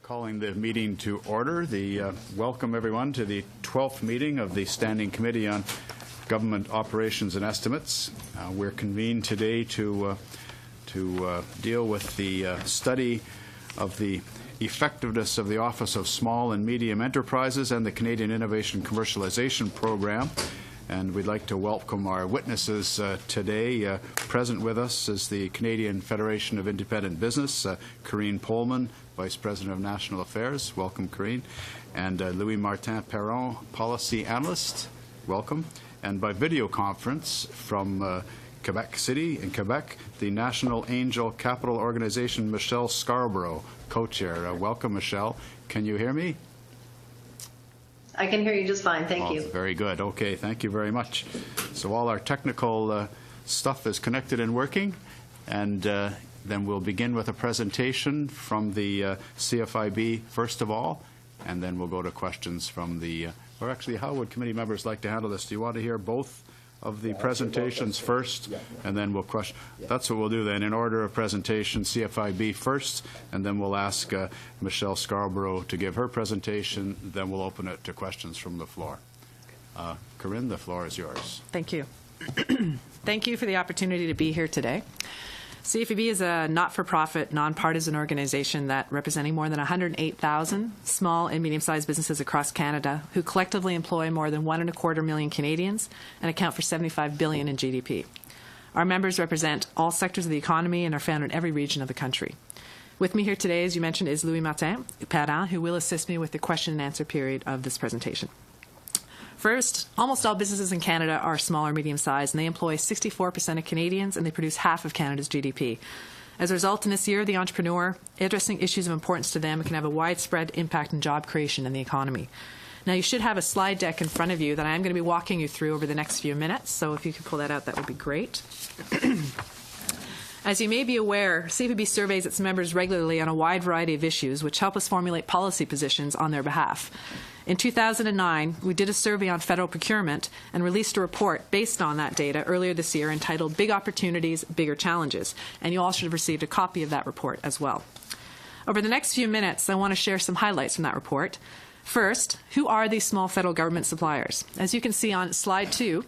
Calling the meeting to order. Welcome everyone to the 12th meeting of the Standing Committee on Government Operations and Estimates. We're convened today to deal with the study of the effectiveness of the Office of Small and Medium Enterprises and the Canadian Innovation Commercialization Program. And we'd like to welcome our witnesses today. Present with us is the Canadian Federation of Independent Business, Karine Pohlmann, Vice President of National Affairs. Welcome, Karine. And Louis-Martin Perron, Policy Analyst. Welcome. And by video conference from Quebec City in Quebec, the National Angel Capital Organization, Michelle Scarborough, co-chair. Welcome, Michelle. Can you hear me? I can hear you just fine. Thank you. Very good. Okay, thank you very much. So all our technical stuff is connected and working, and then we'll begin with a presentation from the CFIB first of all, and then we'll go to questions from the, or actually, how would committee members like to handle this? Do you want to hear both of the presentations first, and then we'll question? That's what we'll do then, in order of presentation, CFIB first, and then we'll ask Michelle Scarborough to give her presentation, then we'll open it to questions from the floor. Karine, the floor is yours. Thank you. Thank you for the opportunity to be here today. CFEB is a not-for-profit, nonpartisan organization that representing more than 108,000 small and medium-sized businesses across Canada who collectively employ more than 1.25 million Canadians and account for $75 billion in GDP. Our members represent all sectors of the economy and are found in every region of the country. With me here today, as you mentioned, is Louis-Martin Perron, who will assist me with the question and answer period of this presentation. First, almost all businesses in Canada are small or medium-sized, and they employ 64% of Canadians, and they produce half of Canada's GDP. As a result, in this year, the entrepreneur, addressing issues of importance to them, can have a widespread impact on job creation in the economy. Now, you should have a slide deck in front of you that I am going to be walking you through over the next few minutes, so if you could pull that out, that would be great. As you may be aware, CFEB surveys its members regularly on a wide variety of issues, which help us formulate policy positions on their behalf. In 2009, we did a survey on federal procurement and released a report based on that data earlier this year entitled Big Opportunities, Bigger Challenges, and you all should have received a copy of that report as well. Over the next few minutes, I want to share some highlights from that report. First, who are these small federal government suppliers? As you can see on slide 2,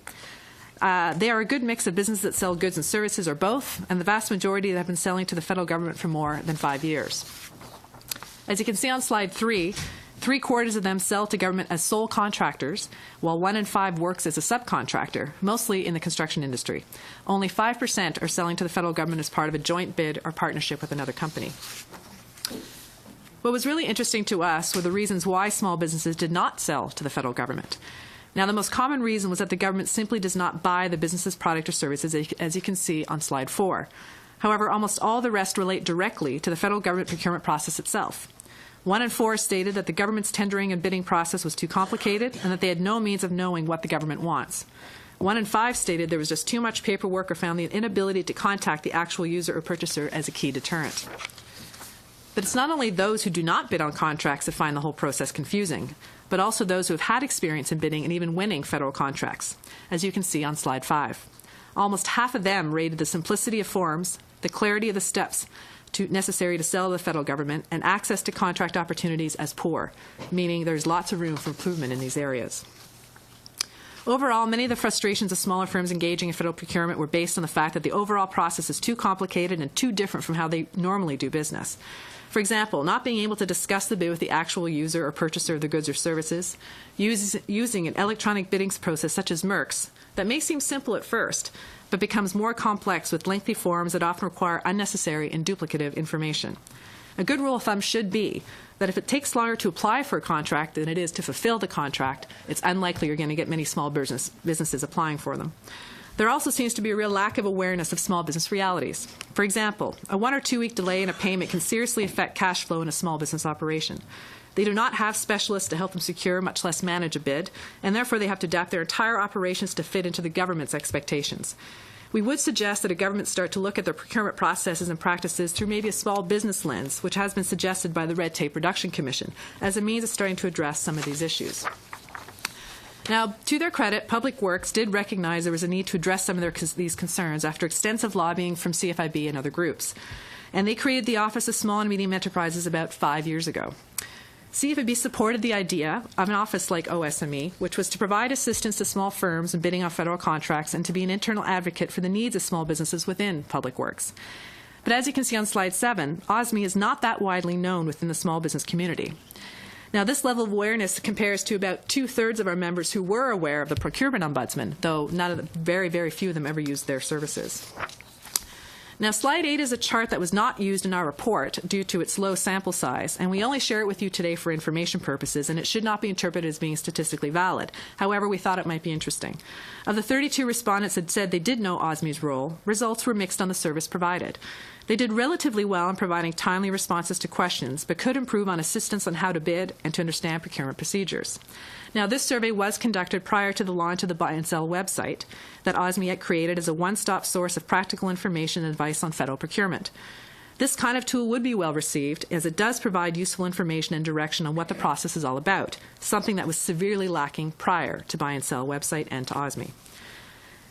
they are a good mix of businesses that sell goods and services or both, and the vast majority that have been selling to the federal government for more than 5 years. As you can see on slide 3, 3/4 of them sell to government as sole contractors, while 1 in 5 works as a subcontractor, mostly in the construction industry. Only 5% are selling to the federal government as part of a joint bid or partnership with another company. What was really interesting to us were the reasons why small businesses did not sell to the federal government. Now, the most common reason was that the government simply does not buy the business's product or services, as you can see on slide 4. However, almost all the rest relate directly to the federal government procurement process itself. 1 in 4 stated that the government's tendering and bidding process was too complicated and that they had no means of knowing what the government wants. 1 in 5 stated there was just too much paperwork or found the inability to contact the actual user or purchaser as a key deterrent. But it's not only those who do not bid on contracts that find the whole process confusing, but also those who have had experience in bidding and even winning federal contracts, as you can see on slide 5. Almost half of them rated the simplicity of forms, the clarity of the steps necessary to sell to the federal government, and access to contract opportunities as poor, meaning there's lots of room for improvement in these areas. Overall, many of the frustrations of smaller firms engaging in federal procurement were based on the fact that the overall process is too complicated and too different from how they normally do business. For example, not being able to discuss the bid with the actual user or purchaser of the goods or services, using an electronic bidding process such as MERX that may seem simple at first, but becomes more complex with lengthy forms that often require unnecessary and duplicative information. A good rule of thumb should be that if it takes longer to apply for a contract than it is to fulfill the contract, it's unlikely you're going to get many small businesses applying for them. There also seems to be a real lack of awareness of small business realities. For example, a 1 or 2 week delay in a payment can seriously affect cash flow in a small business operation. They do not have specialists to help them secure, much less manage a bid, and therefore they have to adapt their entire operations to fit into the government's expectations. We would suggest that a government start to look at their procurement processes and practices through maybe a small business lens, which has been suggested by the Red Tape Reduction Commission, as a means of starting to address some of these issues. Now, to their credit, Public Works did recognize there was a need to address some of these concerns after extensive lobbying from CFIB and other groups. And they created the Office of Small and Medium Enterprises about 5 years ago. CFIB supported the idea of an office like OSME, which was to provide assistance to small firms in bidding on federal contracts and to be an internal advocate for the needs of small businesses within Public Works. But as you can see on slide 7, OSME is not that widely known within the small business community. Now, this level of awareness compares to about 2/3 of our members who were aware of the procurement ombudsman, though very, very few of them ever used their services. Now, slide 8 is a chart that was not used in our report due to its low sample size, and we only share it with you today for information purposes, and it should not be interpreted as being statistically valid. However, we thought it might be interesting. Of the 32 respondents that said they did know OSME's role, results were mixed on the service provided. They did relatively well in providing timely responses to questions, but could improve on assistance on how to bid and to understand procurement procedures. Now, this survey was conducted prior to the launch of the Buy and Sell website that OSME had created as a one-stop source of practical information and advice on federal procurement. This kind of tool would be well received, as it does provide useful information and direction on what the process is all about, something that was severely lacking prior to Buy and Sell website and to OSME.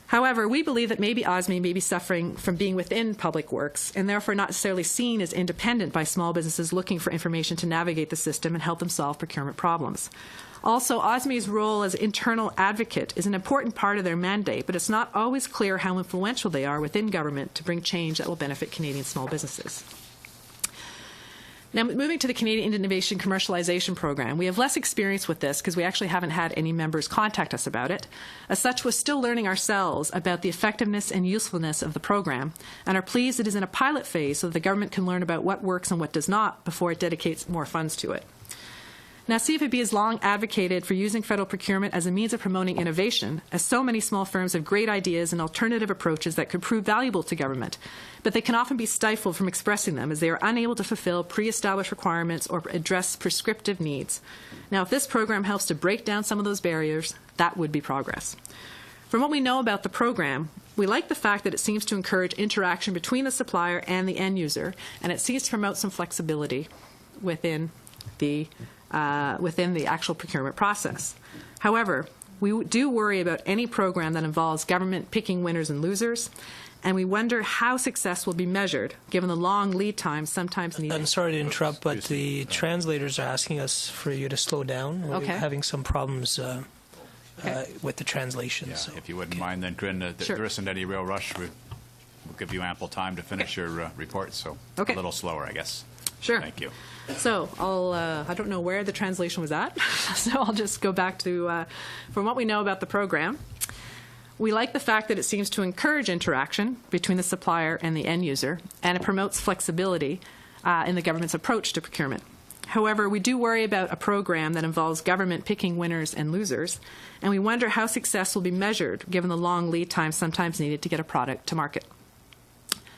However, we believe that maybe OSME may be suffering from being within Public Works and therefore not necessarily seen as independent by small businesses looking for information to navigate the system and help them solve procurement problems. Also, OSME's role as internal advocate is an important part of their mandate, but it's not always clear how influential they are within government to bring change that will benefit Canadian small businesses. Now, moving to the Canadian Innovation Commercialization Program, we have less experience with this because we actually haven't had any members contact us about it. As such, we're still learning ourselves about the effectiveness and usefulness of the program and are pleased it is in a pilot phase so that the government can learn about what works and what does not before it dedicates more funds to it. Now, CFIB has long advocated for using federal procurement as a means of promoting innovation, as so many small firms have great ideas and alternative approaches that could prove valuable to government, but they can often be stifled from expressing them as they are unable to fulfill pre-established requirements or address prescriptive needs. Now, if this program helps to break down some of those barriers, that would be progress. From what we know about the program, we like the fact that it seems to encourage interaction between the supplier and the end user, and it seems to promote some flexibility within the actual procurement process. However, we do worry about any program that involves government picking winners and losers, and we wonder how success will be measured given the long lead time sometimes needed. I'm sorry to interrupt, but the translators are asking us for you to slow down. We're having some problems with the translation. Yeah, so. if you wouldn't mind then, Corinne, Sure. there isn't any real rush. We'll give you ample time to finish your report, so a little slower, I guess. Sure. Thank you. So I don't know where the translation was at, so I'll just go back to, from what we know about the program, we like the fact that it seems to encourage interaction between the supplier and the end user, and it promotes flexibility in the government's approach to procurement. However, we do worry about a program that involves government picking winners and losers, and we wonder how success will be measured given the long lead time sometimes needed to get a product to market.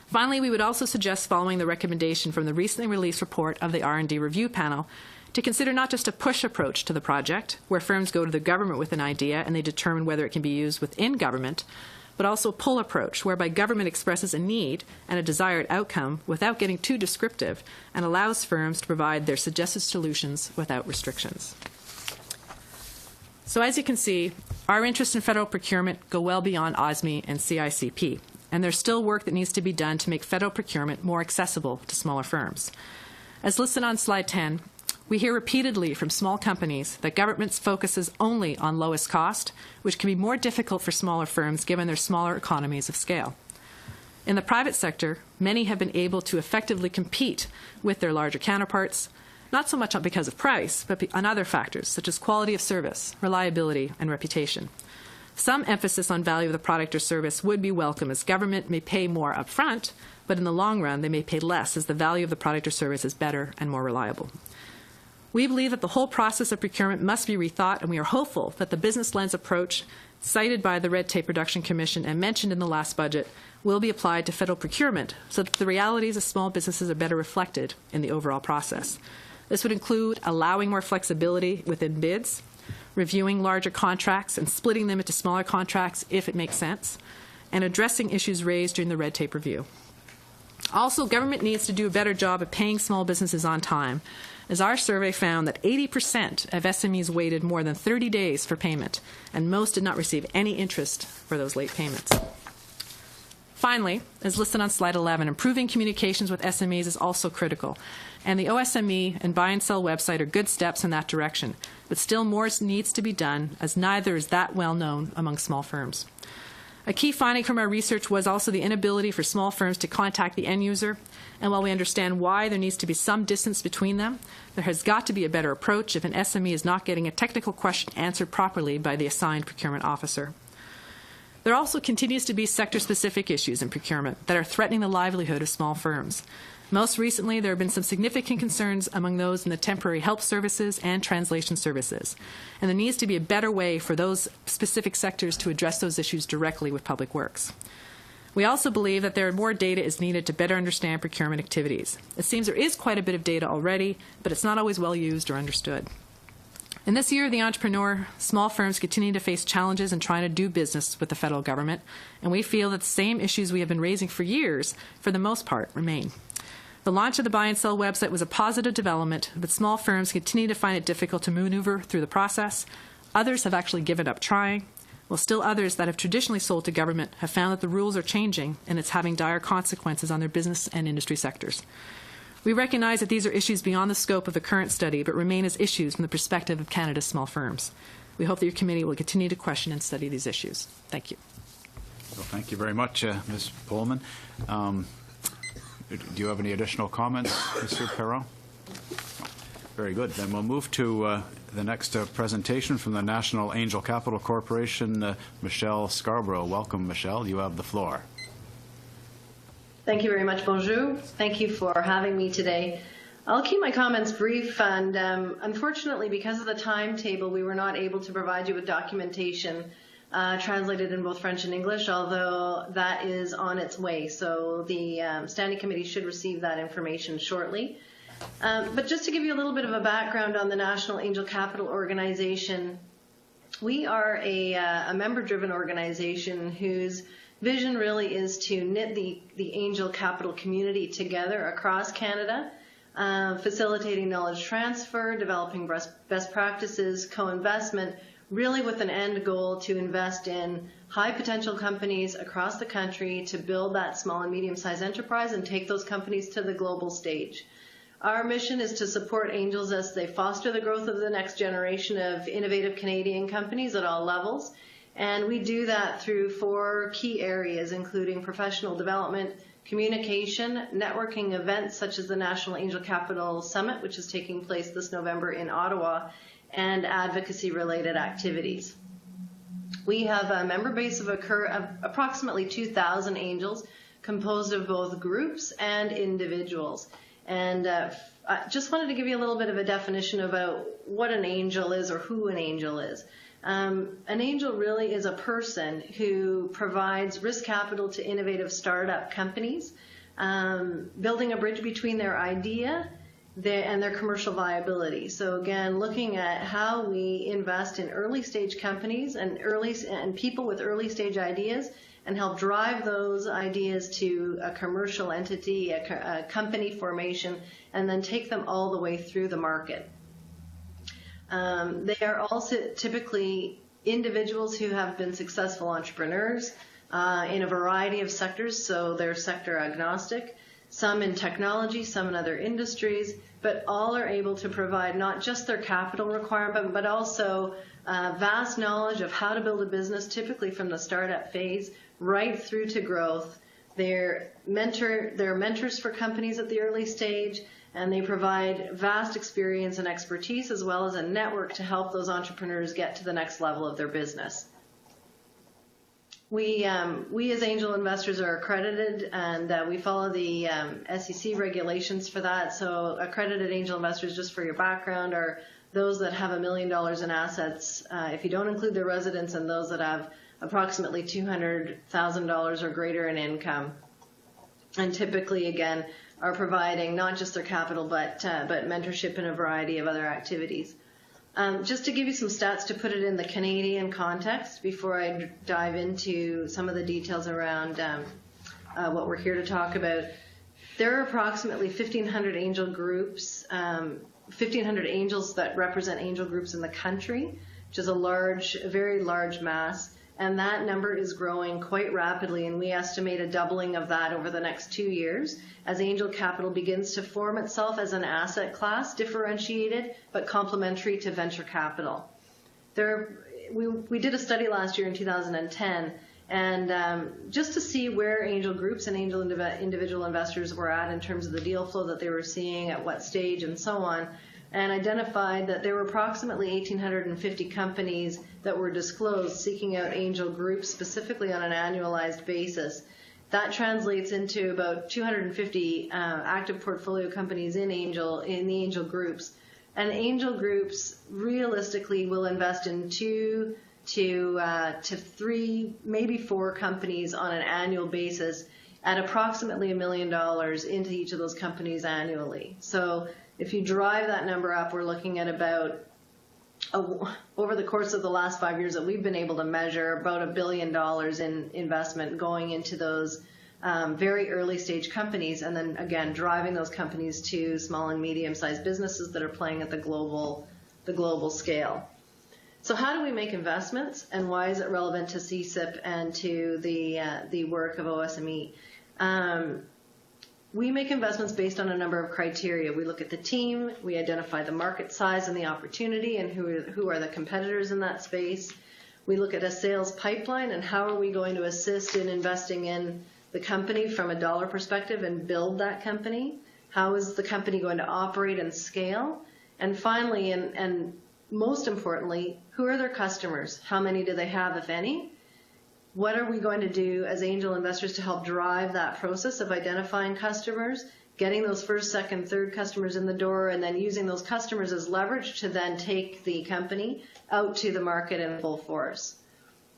Finally, we would also suggest following the recommendation from the recently released report of the R&D Review Panel to consider not just a push approach to the project, where firms go to the government with an idea and they determine whether it can be used within government, but also a pull approach, whereby government expresses a need and a desired outcome without getting too descriptive and allows firms to provide their suggested solutions without restrictions. So as you can see, our interest in federal procurement go well beyond OSME and CICP. And there's still work that needs to be done to make federal procurement more accessible to smaller firms. As listed on slide 10, we hear repeatedly from small companies that governments focuses only on lowest cost, which can be more difficult for smaller firms given their smaller economies of scale. In the private sector, many have been able to effectively compete with their larger counterparts, not so much because of price, but on other factors such as quality of service, reliability, and reputation. Some emphasis on value of the product or service would be welcome, as government may pay more upfront, but in the long run they may pay less as the value of the product or service is better and more reliable. We believe that the whole process of procurement must be rethought, and we are hopeful that the business lens approach cited by the Red Tape Reduction Commission and mentioned in the last budget will be applied to federal procurement so that the realities of small businesses are better reflected in the overall process. This would include allowing more flexibility within bids, reviewing larger contracts and splitting them into smaller contracts if it makes sense, and addressing issues raised during the red tape review. Also, government needs to do a better job of paying small businesses on time, as our survey found that 80% of SMEs waited more than 30 days for payment, and most did not receive any interest for those late payments. Finally, as listed on slide 11, improving communications with SMEs is also critical, and the OSME and Buy and Sell website are good steps in that direction, but still more needs to be done, as neither is that well known among small firms. A key finding from our research was also the inability for small firms to contact the end user, and while we understand why there needs to be some distance between them, there has got to be a better approach if an SME is not getting a technical question answered properly by the assigned procurement officer. There also continues to be sector-specific issues in procurement that are threatening the livelihood of small firms. Most recently, there have been some significant concerns among those in the temporary help services and translation services, and there needs to be a better way for those specific sectors to address those issues directly with Public Works. We also believe that more data is needed to better understand procurement activities. It seems there is quite a bit of data already, but it's not always well used or understood. In this year of the entrepreneur, small firms continue to face challenges in trying to do business with the federal government, and we feel that the same issues we have been raising for years, for the most part, remain. The launch of the Buy and Sell website was a positive development, but small firms continue to find it difficult to maneuver through the process. Others have actually given up trying, while still others that have traditionally sold to government have found that the rules are changing and it's having dire consequences on their business and industry sectors. We recognize that these are issues beyond the scope of the current study, but remain as issues from the perspective of Canada's small firms. We hope that your committee will continue to question and study these issues. Thank you. Well, thank you very much, Ms. Pullman. Do you have any additional comments, Mr. Perron? Very good. Then we'll move to the next presentation from the National Angel Capital Corporation, Michelle Scarborough. Welcome, Michelle. You have the floor. Thank you very much. Bonjour. Thank you for having me today. I'll keep my comments brief, and unfortunately, because of the timetable, we were not able to provide you with documentation translated in both French and English, although that is on its way. So the Standing Committee should receive that information shortly. But just to give you a little bit of a background on the National Angel Capital Organization, we are a member-driven organization whose vision really is to knit the angel capital community together across Canada, facilitating knowledge transfer, developing best practices, co-investment, really with an end goal to invest in high potential companies across the country to build that small and medium-sized enterprise and take those companies to the global stage. Our mission is to support angels as they foster the growth of the next generation of innovative Canadian companies at all levels. And we do that through 4 key areas, including professional development, communication, networking events such as the National Angel Capital Summit, which is taking place this November in Ottawa, and advocacy-related activities. We have a member base of approximately 2,000 angels, composed of both groups and individuals. And I just wanted to give you a little bit of a definition about what an angel is or who an angel is. An angel really is a person who provides risk capital to innovative startup companies, building a bridge between their idea and their commercial viability. So again, looking at how we invest in early stage companies and people with early stage ideas and help drive those ideas to a commercial entity, a company formation, and then take them all the way through the market. They are also typically individuals who have been successful entrepreneurs in a variety of sectors, so they're sector agnostic, some in technology, some in other industries, but all are able to provide not just their capital requirement, but also vast knowledge of how to build a business, typically from the startup phase right through to growth. They're mentors for companies at the early stage, and they provide vast experience and expertise as well as a network to help those entrepreneurs get to the next level of their business. We as angel investors are accredited, and we follow the SEC regulations for that. So accredited angel investors, just for your background, are those that have $1 million in assets, if you don't include their residents, and those that have approximately $200,000 or greater in income. And typically, again, are providing not just their capital, but mentorship in a variety of other activities. Just to give you some stats to put it in the Canadian context before I dive into some of the details around what we're here to talk about. There are approximately 1,500 angel groups 1,500 angels that represent angel groups in the country, which is a very large mass. And that number is growing quite rapidly, and we estimate a doubling of that over the next 2 years as angel capital begins to form itself as an asset class, differentiated but complementary to venture capital. We did a study last year in 2010, and just to see where angel groups and angel individual investors were at in terms of the deal flow that they were seeing, at what stage, and so on, and identified that there were approximately 1,850 companies that were disclosed seeking out angel groups specifically on an annualized basis. That translates into about 250 active portfolio companies in the angel groups. And angel groups realistically will invest in 2 to 3, maybe 4 companies on an annual basis at approximately $1 million into each of those companies annually. So if you drive that number up, we're looking at about, over the course of the last 5 years that we've been able to measure, about $1 billion in investment going into those very early stage companies, and then again driving those companies to small and medium-sized businesses that are playing at the global scale. So how do we make investments, and why is it relevant to CSIP and to the work of OSME? We make investments based on a number of criteria. We look at the team, we identify the market size and the opportunity, and who are the competitors in that space. We look at a sales pipeline and how are we going to assist in investing in the company from a dollar perspective and build that company. How is the company going to operate and scale? And finally, and most importantly, who are their customers? How many do they have, if any? What are we going to do as angel investors to help drive that process of identifying customers, getting those first, second, third customers in the door, and then using those customers as leverage to then take the company out to the market in full force?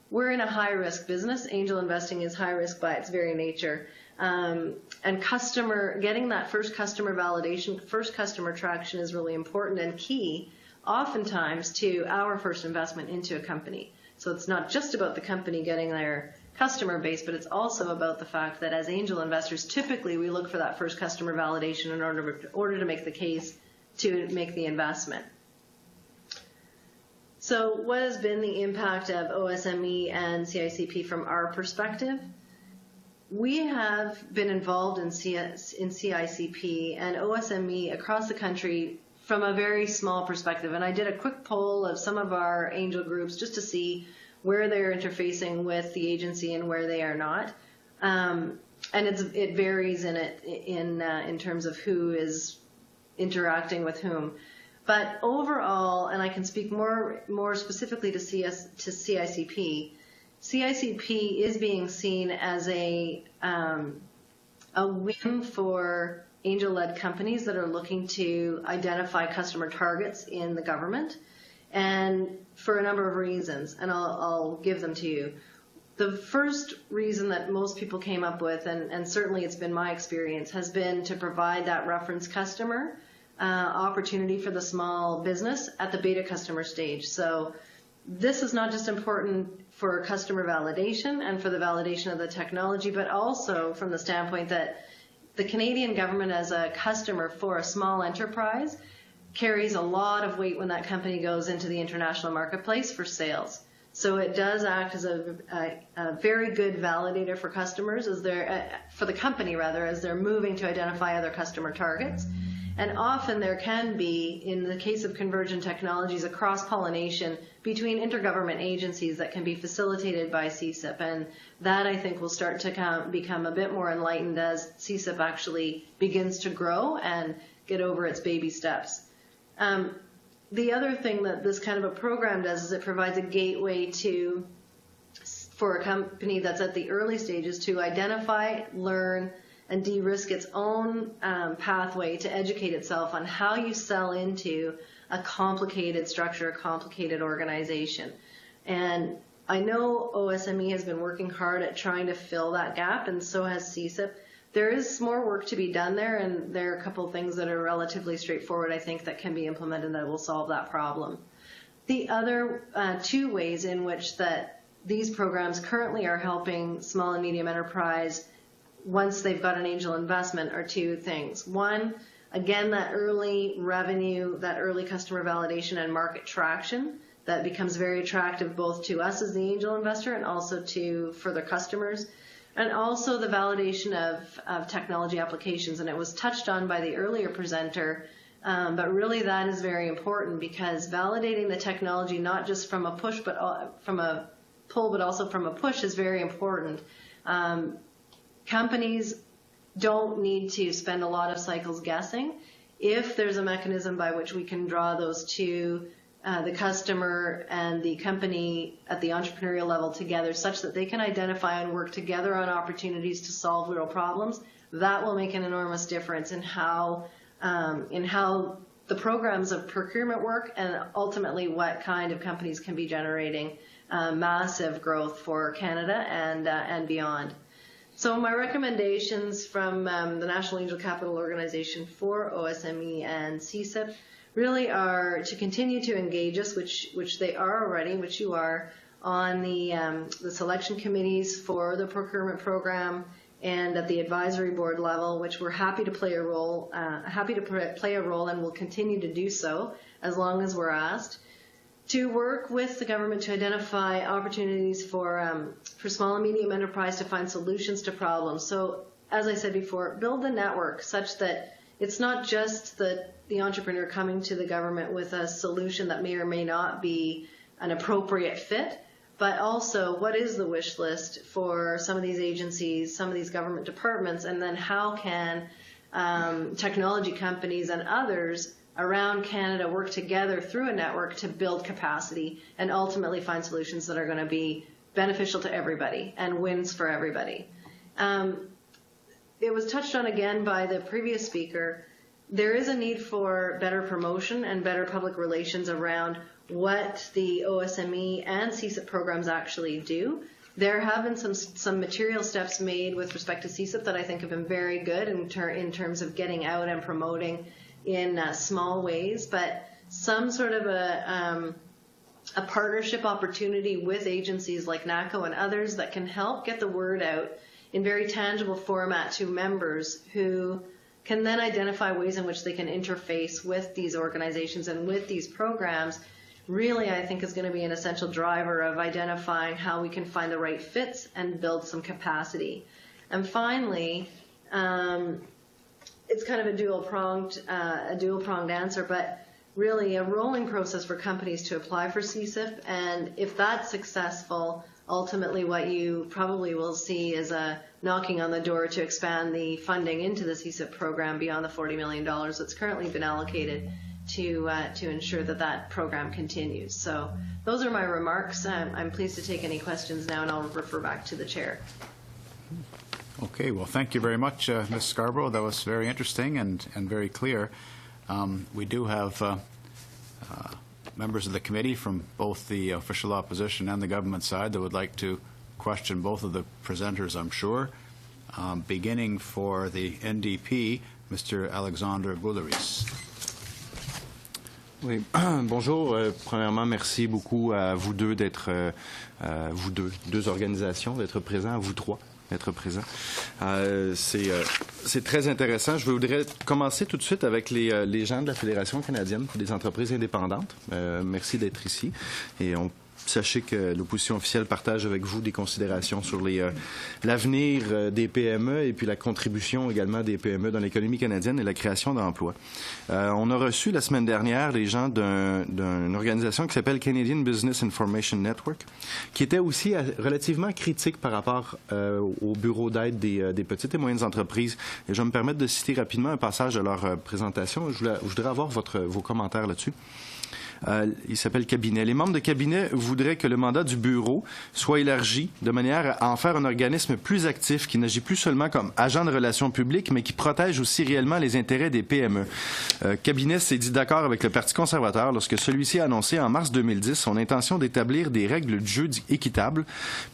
We're in a high-risk business. Angel investing is high risk by its very nature. And getting that first customer validation, first customer traction is really important and key, oftentimes, to our first investment into a company. So it's not just about the company getting their customer base, but it's also about the fact that as angel investors, typically we look for that first customer validation in order to make the case to make the investment. So what has been the impact of OSME and CICP from our perspective? We have been involved in CICP and OSME across the country from a very small perspective. And I did a quick poll of some of our angel groups just to see where they're interfacing with the agency and where they are not. And it varies in terms of who is interacting with whom. But overall, and I can speak more specifically to CICP, CICP is being seen as a win for angel-led companies that are looking to identify customer targets in the government, and for a number of reasons, and I'll give them to you. The first reason that most people came up with, and certainly it's been my experience, has been to provide that reference customer opportunity for the small business at the beta customer stage. So this is not just important for customer validation and for the validation of the technology, but also from the standpoint that the Canadian government as a customer for a small enterprise carries a lot of weight when that company goes into the international marketplace for sales. So it does act as a very good validator for customers for the company as they're moving to identify other customer targets. And often there can be, in the case of convergent technologies, a cross-pollination between intergovernment agencies that can be facilitated by CSIP. And that, I think, will start to become a bit more enlightened as CSIP actually begins to grow and get over its baby steps. The other thing that this kind of a program does is it provides a gateway for a company that's at the early stages to identify, learn, and de-risk its own pathway to educate itself on how you sell into a complicated structure, a complicated organization. And I know OSME has been working hard at trying to fill that gap, and so has CSIP. There is more work to be done there, and there are a couple of things that are relatively straightforward, I think, that can be implemented that will solve that problem. The other two ways in which that these programs currently are helping small and medium enterprise once they've got an angel investment are two things. One, again, that early revenue, that early customer validation and market traction that becomes very attractive both to us as the angel investor and also to further customers. And also the validation of technology applications. And it was touched on by the earlier presenter, but really that is very important because validating the technology, not just from a push, but from a pull, but also from a push is very important. Companies don't need to spend a lot of cycles guessing. If there's a mechanism by which we can draw those two, the customer and the company at the entrepreneurial level together such that they can identify and work together on opportunities to solve real problems, that will make an enormous difference in how the programs of procurement work and ultimately what kind of companies can be generating massive growth for Canada and beyond. So my recommendations from the National Angel Capital Organization for OSME and CSIP really are to continue to engage us, which they are already, which you are, on the selection committees for the procurement program and at the advisory board level, which we're happy to play a role, and will continue to do so as long as we're asked. To work with the government to identify opportunities for small and medium enterprise to find solutions to problems. So, as I said before, build the network such that it's not just the entrepreneur coming to the government with a solution that may or may not be an appropriate fit, but also what is the wish list for some of these agencies, some of these government departments, and then how can technology companies and others around Canada work together through a network to build capacity and ultimately find solutions that are going to be beneficial to everybody and wins for everybody. It was touched on again by the previous speaker. There is a need for better promotion and better public relations around what the OSME and CSIP programs actually do. There have been some material steps made with respect to CSIP that I think have been very good in terms of getting out and promoting in small ways, but some sort of a partnership opportunity with agencies like NACO and others that can help get the word out in very tangible format to members who can then identify ways in which they can interface with these organizations and with these programs, really I think is going to be an essential driver of identifying how we can find the right fits and build some capacity. And finally, it's kind of a dual-pronged answer, but really a rolling process for companies to apply for CSIP, and if that's successful, ultimately what you probably will see is a knocking on the door to expand the funding into the CSIP program beyond the $40 million that's currently been allocated to ensure that program continues. So those are my remarks. I'm pleased to take any questions now, and I'll refer back to the chair. Okay, well, thank you very much, Ms. Scarborough. That was very interesting and very clear. We do have members of the committee from both the official opposition and the government side that would like to question both of the presenters, I'm sure. Beginning for the NDP, Mr. Alexander Bouleris. Oui, bonjour. Premièrement, merci beaucoup à vous deux d'être, vous deux organisations, d'être présents, à vous trois d'être présents. C'est très intéressant. Je voudrais commencer tout de suite avec les gens de la Fédération canadienne des entreprises indépendantes. Merci d'être ici. Et sachez que l'opposition officielle partage avec vous des considérations sur l'avenir des PME et puis la contribution également des PME dans l'économie canadienne et la création d'emplois. On a reçu la semaine dernière les gens d'une organisation qui s'appelle Canadian Business Information Network, qui était aussi relativement critique par rapport au bureau d'aide des petites et moyennes entreprises. Et je vais me permettre de citer rapidement un passage de leur présentation. Je voudrais avoir vos commentaires là-dessus. Il s'appelle cabinet. Les membres de cabinet voudraient que le mandat du bureau soit élargi de manière à en faire un organisme plus actif qui n'agit plus seulement comme agent de relations publiques, mais qui protège aussi réellement les intérêts des PME. Cabinet s'est dit d'accord avec le Parti conservateur lorsque celui-ci a annoncé en mars 2010 son intention d'établir des règles de jeu équitables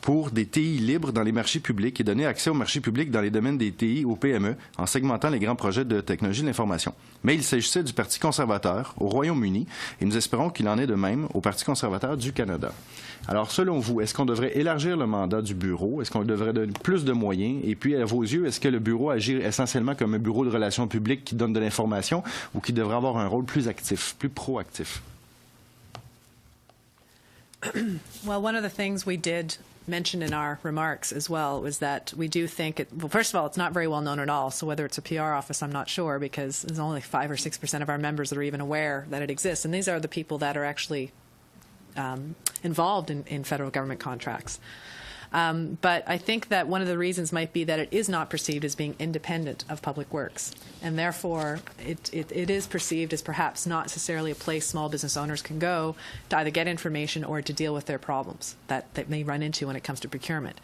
pour des TI libres dans les marchés publics et donner accès aux marchés publics dans les domaines des TI aux PME en segmentant les grands projets de technologie de l'information. Mais il s'agissait du Parti conservateur au Royaume-Uni et nous espérons espérons qu'il en est de même au Parti conservateur du Canada. Alors, selon vous, est-ce qu'on devrait élargir le mandat du bureau? Est-ce qu'on devrait donner plus de moyens? Et puis, à vos yeux, est-ce que le bureau agit essentiellement comme un bureau de relations publiques qui donne de l'information ou qui devrait avoir un rôle plus actif, plus proactif? Well, one of the things we did mention in our remarks as well was that we do think, well, first of all, it's not very well known at all. So whether it's a PR office, I'm not sure, because there's only 5 or 6% of our members that are even aware that it exists. And these are the people that are actually involved in federal government contracts. But I think that one of the reasons might be that it is not perceived as being independent of public works. And therefore, it is perceived as perhaps not necessarily a place small business owners can go to either get information or to deal with their problems that they may run into when it comes to procurement.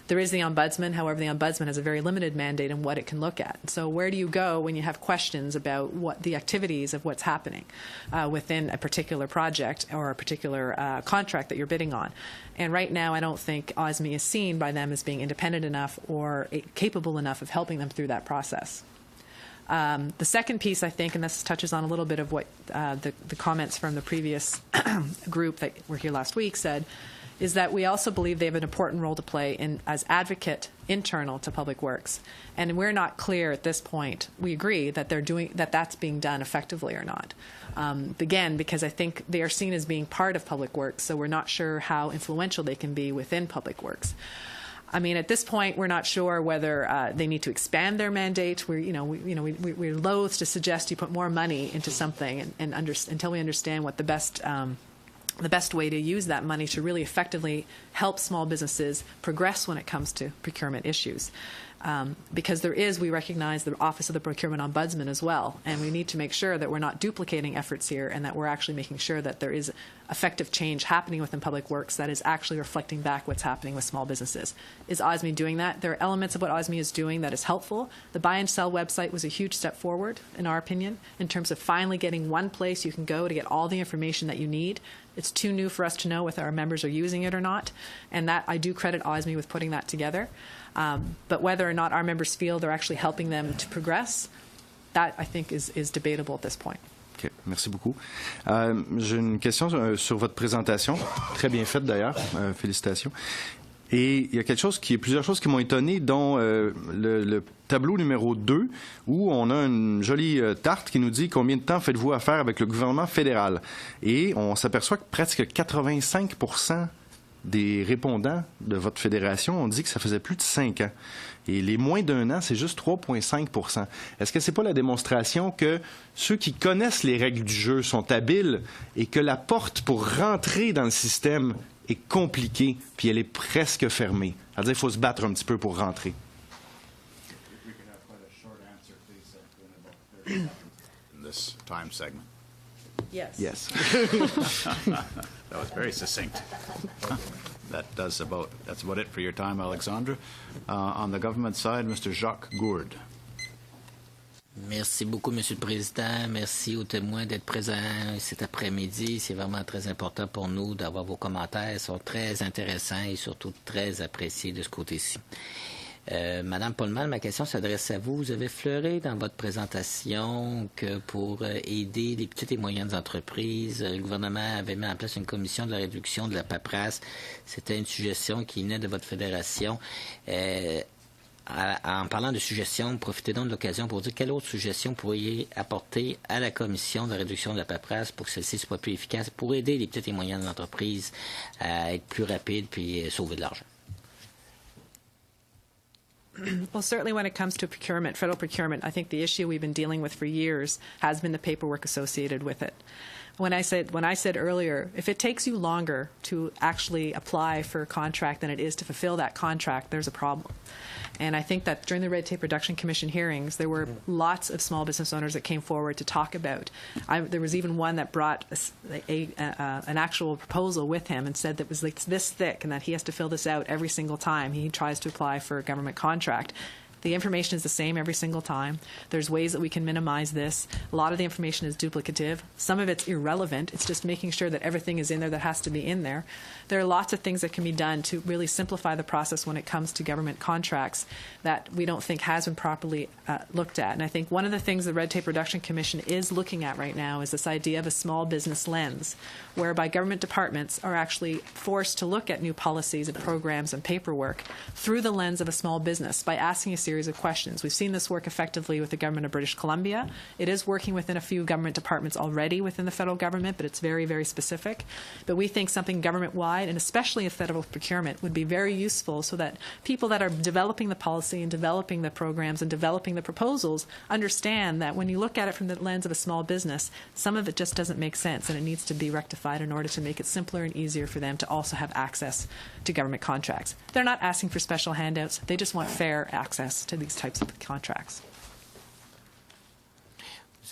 There is the Ombudsman. However, the Ombudsman has a very limited mandate in what it can look at. So where do you go when you have questions about what the activities of what's happening within a particular project or a particular contract that you're bidding on? And right now, I don't think OSME is seen by them as being independent enough or capable enough of helping them through that process. The second piece, I think, and this touches on a little bit of what the comments from the previous group that were here last week said, is that we also believe they have an important role to play as advocate internal to Public Works. And we're not clear at this point. We agree that that's being done effectively or not. Again, because I think they are seen as being part of Public Works, so we're not sure how influential they can be within Public Works. I mean, at this point, we're not sure whether they need to expand their mandate. We're loath to suggest you put more money into something until we understand what the best way to use that money to really effectively help small businesses progress when it comes to procurement issues. Because we recognize the Office of the Procurement Ombudsman as well, and we need to make sure that we're not duplicating efforts here and that we're actually making sure that there is effective change happening within Public Works that is actually reflecting back what's happening with small businesses. Is OSME doing that? There are elements of what OSME is doing that is helpful. The Buy and Sell website was a huge step forward, in our opinion, in terms of finally getting one place you can go to get all the information that you need. It's too new for us to know whether our members are using it or not, and that I do credit OSME with putting that together. But whether or not our members feel they're actually helping them to progress, that I think is debatable at this point. OK, merci beaucoup. J'ai une question sur votre présentation, très bien faite d'ailleurs, félicitations. Et il y a plusieurs choses qui m'ont étonné, dont le tableau numéro 2, où on a une jolie tarte qui nous dit combien de temps faites-vous affaire avec le gouvernement fédéral. Et on s'aperçoit que presque 85% des répondants de votre fédération ont dit que ça faisait plus de 5 ans. Et les moins d'1 an, c'est juste 3,5 %. Est-ce que c'est pas la démonstration que ceux qui connaissent les règles du jeu sont habiles et que la porte pour rentrer dans le système est compliquée, puis elle est presque fermée? C'est-à-dire qu'il faut se battre un petit peu pour rentrer. In this time segment. Yes. Yes. That was very succinct. That's about it for your time, Alexandra. On the government side, Mr. Jacques Gourde. Merci beaucoup, Monsieur le Président. Merci aux témoins d'être présents cet après-midi. C'est vraiment très important pour nous d'avoir vos commentaires. Ils sont très intéressants et surtout très appréciés de ce côté-ci. Madame Pollman, ma question s'adresse à vous. Vous avez fleuré dans votre présentation que pour aider les petites et moyennes entreprises, le gouvernement avait mis en place une commission de la réduction de la paperasse. C'était une suggestion qui venait de votre fédération. En parlant de suggestions, profitez donc de l'occasion pour dire quelle autre suggestion pourriez apporter à la commission de la réduction de la paperasse pour que celle-ci soit plus efficace, pour aider les petites et moyennes entreprises à être plus rapides puis sauver de l'argent. Well, certainly when it comes to procurement, federal procurement, I think the issue we've been dealing with for years has been the paperwork associated with it. When I said earlier, if it takes you longer to actually apply for a contract than it is to fulfill that contract, there's a problem. And I think that during the Red Tape Reduction Commission hearings, there were lots of small business owners that came forward to talk about. There was even one that brought an actual proposal with him and said that it was like this thick and that he has to fill this out every single time he tries to apply for a government contract. The information is the same every single time. There's ways that we can minimize this. A lot of the information is duplicative. Some of it's irrelevant. It's just making sure that everything is in there that has to be in there. There are lots of things that can be done to really simplify the process when it comes to government contracts that we don't think has been properly looked at. And I think one of the things the Red Tape Reduction Commission is looking at right now is this idea of a small business lens, whereby government departments are actually forced to look at new policies and programs and paperwork through the lens of a small business by asking a series of questions. We've seen this work effectively with the government of British Columbia. It is working within a few government departments already within the federal government, but it's very, very specific. But we think something government-wide, and especially a federal procurement, would be very useful so that people that are developing the policy and developing the programs and developing the proposals understand that when you look at it from the lens of a small business, some of it just doesn't make sense, and it needs to be rectified in order to make it simpler and easier for them to also have access to government contracts. They're not asking for special handouts. They just want fair access to these types of contracts.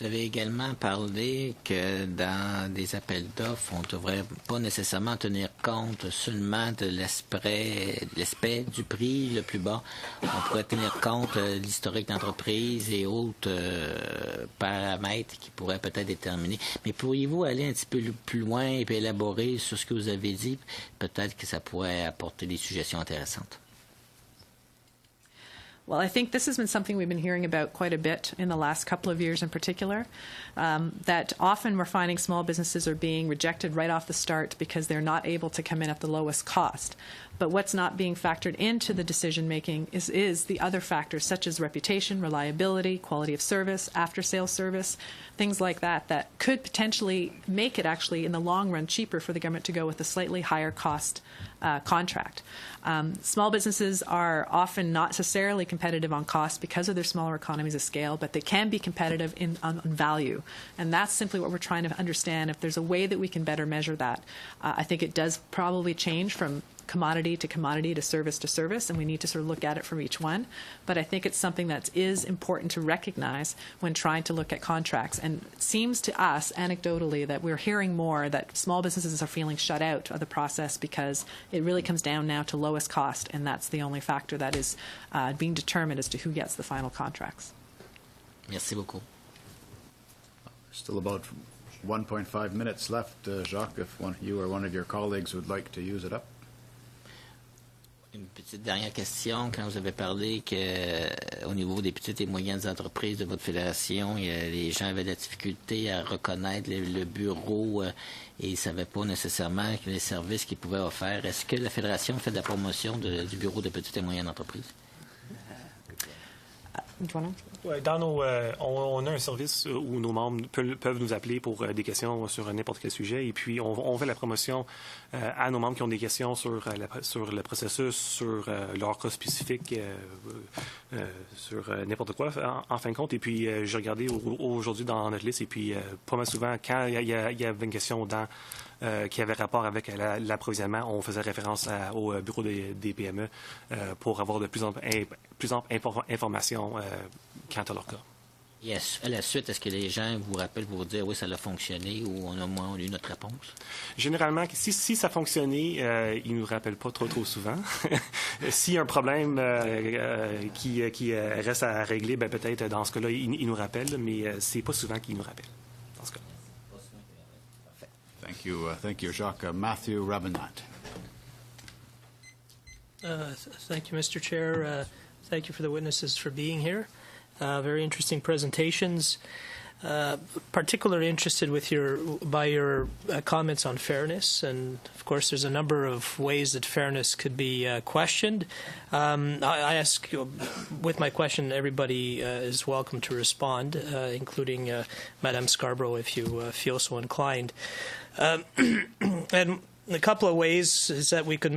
Vous avez également parlé que dans des appels d'offres, on ne devrait pas nécessairement tenir compte seulement de l'aspect du prix le plus bas. On pourrait tenir compte de l'historique d'entreprise et autres paramètres qui pourraient peut-être déterminer. Mais pourriez-vous aller un petit peu plus loin et élaborer sur ce que vous avez dit? Peut-être que ça pourrait apporter des suggestions intéressantes. Well, I think this has been something we've been hearing about quite a bit in the last couple of years in particular, that often we're finding small businesses are being rejected right off the start because they're not able to come in at the lowest cost. But what's not being factored into the decision-making is the other factors, such as reputation, reliability, quality of service, after-sales service, things like that, that could potentially make it actually, in the long run, cheaper for the government to go with a slightly higher cost contract. Small businesses are often not necessarily competitive on cost because of their smaller economies of scale, but they can be competitive on value. And that's simply what we're trying to understand. If there's a way that we can better measure that, I think it does probably change from commodity to service, and we need to sort of look at it from each one. But I think it's something that is important to recognize when trying to look at contracts. And it seems to us, anecdotally, that we're hearing more that small businesses are feeling shut out of the process because it really comes down now to lowest cost, and that's the only factor that is being determined as to who gets the final contracts. Merci beaucoup. Still about 1.5 minutes left, Jacques, if you or one of your colleagues would like to use it up. Une petite dernière question. Quand vous avez parlé qu'au niveau des petites et moyennes entreprises de votre fédération, les gens avaient de la difficulté à reconnaître le bureau et ils ne savaient pas nécessairement les services qu'ils pouvaient offrir. Est-ce que la fédération fait de la promotion du bureau de petites et moyennes entreprises? Ouais, on a un service où nos membres peuvent nous appeler pour des questions sur n'importe quel sujet, et puis on fait la promotion à nos membres qui ont des questions sur le processus, sur leur cas spécifique, sur n'importe quoi, en fin de compte. Et puis j'ai regardé aujourd'hui dans notre liste, et puis pas mal souvent, quand il y avait une question qui avait rapport avec l'approvisionnement, on faisait référence au bureau des PME pour avoir de plus ample informations quant à leur cas. Et à la suite, est-ce que les gens vous rappellent pour vous dire oui, ça a fonctionné, ou on a moins eu notre réponse? Généralement, si ça a fonctionné, ils ne nous rappellent pas trop souvent. S'il y a un problème qui reste à régler, ben peut-être dans ce cas-là, ils nous rappellent, mais c'est pas souvent qu'ils nous rappellent dans ce cas-là. Thank you, Jacques. Matthew Rabinat. Thank you, Mr. Chair. Thank you for the witnesses for being here. Very interesting presentations. Particularly interested by your comments on fairness, and of course there's a number of ways that fairness could be questioned. I ask, with my question, everybody is welcome to respond, including Madame Scarborough, if you feel so inclined. And a couple of ways is that we could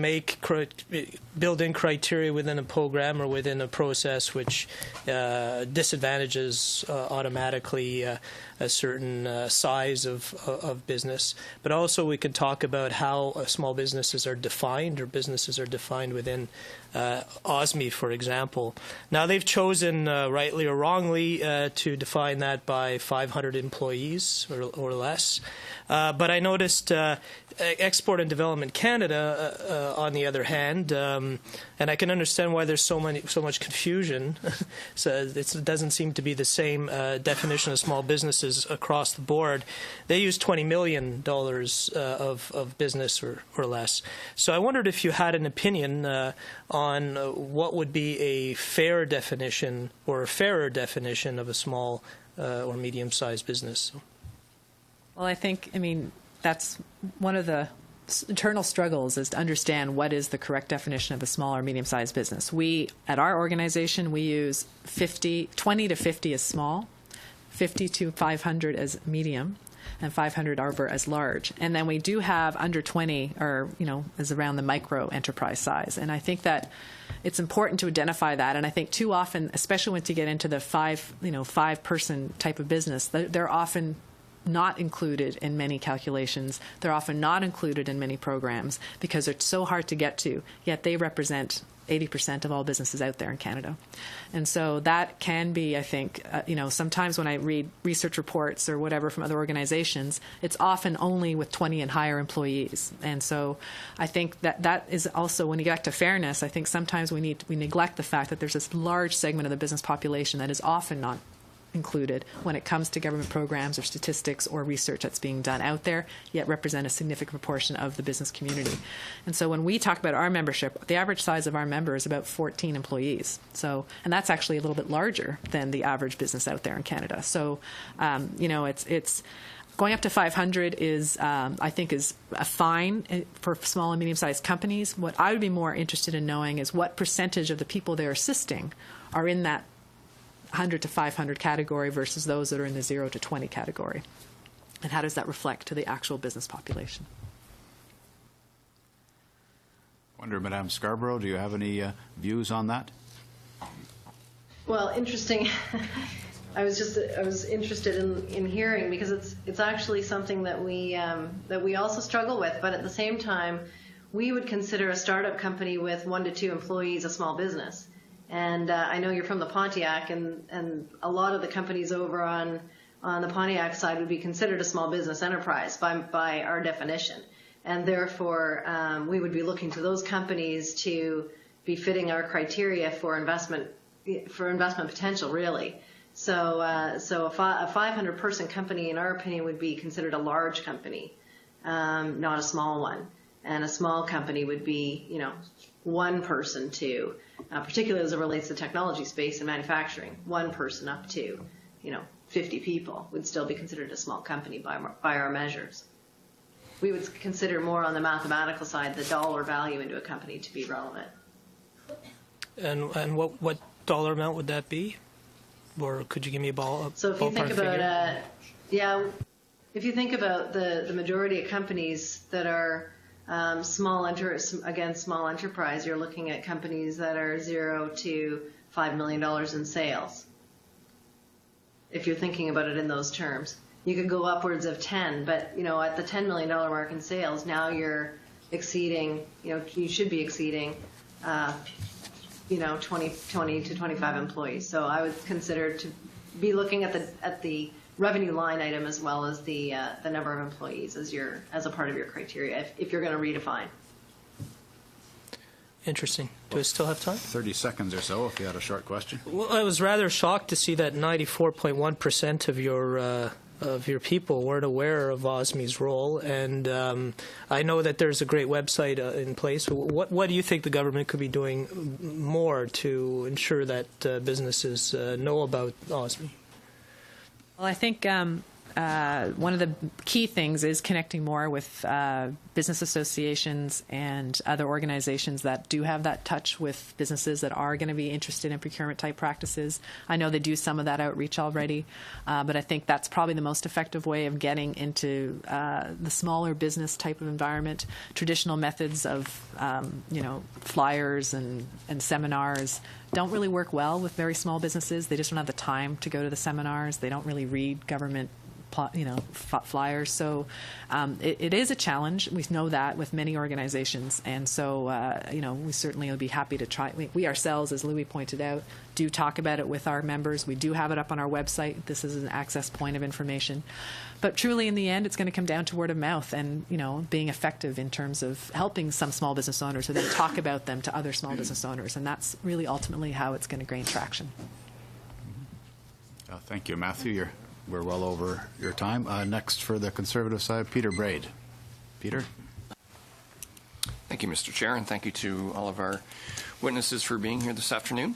build in criteria within a program or within a process which disadvantages automatically a certain size of business. But also we can talk about how small businesses are defined, or businesses are defined within OSME, for example. Now, they've chosen, rightly or wrongly, to define that by 500 employees or less. But I noticed export and Development Canada, on the other hand, and I can understand why there's so much confusion. So it doesn't seem to be the same definition of small businesses across the board. They use $20 million of business or less. So I wondered if you had an opinion on what would be a fair definition or a fairer definition of a small or medium-sized business. Well, I mean, that's one of the internal struggles is to understand what is the correct definition of a small or medium-sized business. We, at our organization, we use 20 to 50 as small, 50 to 500 as medium, and 500 over as large. And then we do have under 20, or, is around the micro enterprise size. And I think that it's important to identify that. And I think too often, especially once you get into the 5-person type of business, they're often not included in many calculations. They're often not included in many programs because they're so hard to get to, yet they represent 80% of all businesses out there in Canada. And so that can be, I think, sometimes when I read research reports or whatever from other organizations, it's often only with 20 and higher employees. And so I think that is also, when you get back to fairness, I think sometimes we neglect the fact that there's this large segment of the business population that is often not included when it comes to government programs or statistics or research that's being done out there, yet represent a significant proportion of the business community. And so when we talk about our membership, the average size of our member is about 14 employees. So, and that's actually a little bit larger than the average business out there in Canada. So, it's going up to 500 is, I think, is a fine for small and medium-sized companies. What I would be more interested in knowing is what percentage of the people they're assisting are in that 100 to 500 category versus those that are in the 0 to 20 category. And how does that reflect to the actual business population? I wonder, Madame Scarborough, do you have any views on that? Well, interesting. I was interested in hearing, because it's actually something that we also struggle with, but at the same time, we would consider a startup company with 1 to 2 employees a small business. And I know you're from the Pontiac, and a lot of the companies over on the Pontiac side would be considered a small business enterprise by our definition. And therefore, we would be looking to those companies to be fitting our criteria for investment potential, really. So a 500-person company, in our opinion, would be considered a large company, not a small one. And a small company would be, 1 person to, particularly as it relates to technology space and manufacturing, 1 person up to, 50 people would still be considered a small company by our measures. We would consider more on the mathematical side the dollar value into a company to be relevant. And what dollar amount would that be? Or could you give me a ballpark figure? So if you think about, if you think about the majority of companies that are small enterprise, you're looking at companies that are 0 to $5 million in sales. If you're thinking about it in those terms, you could go upwards of 10, but at the $10 million mark in sales, now you're exceeding, you should be exceeding, 20 to 25 employees. So I would consider to be looking at the revenue line item as well as the number of employees as a part of your criteria if you're going to redefine. Interesting. Do I still have time? 30 seconds or so if you had a short question. Well, I was rather shocked to see that 94.1% of your people weren't aware of OSME's role, and I know that there's a great website in place. What do you think the government could be doing more to ensure that businesses know about OSME? Well, I think one of the key things is connecting more with business associations and other organizations that do have that touch with businesses that are going to be interested in procurement-type practices. I know they do some of that outreach already, but I think that's probably the most effective way of getting into the smaller business type of environment. Traditional methods of, flyers and seminars don't really work well with very small businesses. They just don't have the time to go to the seminars. They don't really read government flyers. So it is a challenge. We know that with many organizations, and so we certainly will be happy to try. We ourselves, as Louis pointed out, do talk about it with our members. We do have it up on our website. This is an access point of information. But truly, in the end, it's going to come down to word of mouth and, being effective in terms of helping some small business owners who then talk about them to other small business owners. And that's really ultimately how it's going to gain traction. Thank you, Matthew. We're well over your time. Next, for the Conservative side, Peter Braid. Peter? Thank you, Mr. Chair, and thank you to all of our witnesses for being here this afternoon.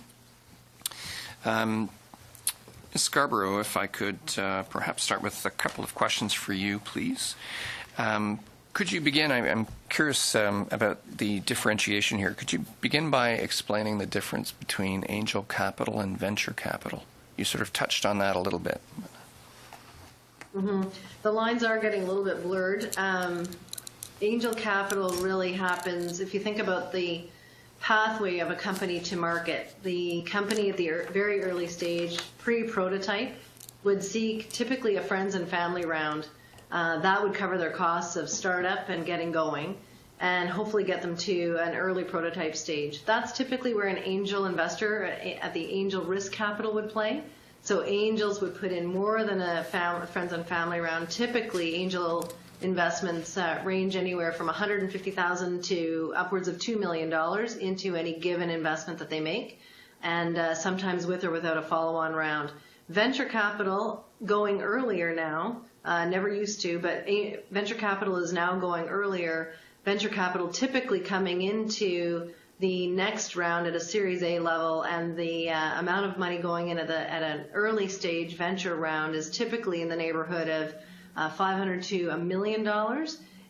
Ms. Scarborough, if I could perhaps start with a couple of questions for you, please. Could you begin, I'm curious about the differentiation here. Could you begin by explaining the difference between angel capital and venture capital? You sort of touched on that a little bit. Mm-hmm. The lines are getting a little bit blurred. Angel capital really happens, if you think about the pathway of a company to market, the company at the very early stage, pre-prototype, would seek typically a friends and family round. That would cover their costs of startup and getting going, and hopefully get them to an early prototype stage. That's typically where an angel investor at the angel risk capital would play. So angels would put in more than a friends and family round. Typically, angel investments range anywhere from $150,000 to upwards of $2 million into any given investment that they make, and sometimes with or without a follow-on round. Venture capital going earlier now, never used to, but venture capital is now going earlier. Venture capital typically coming into the next round at a Series A level, and the amount of money going in at an early stage venture round is typically in the neighborhood of $500 to $1 million,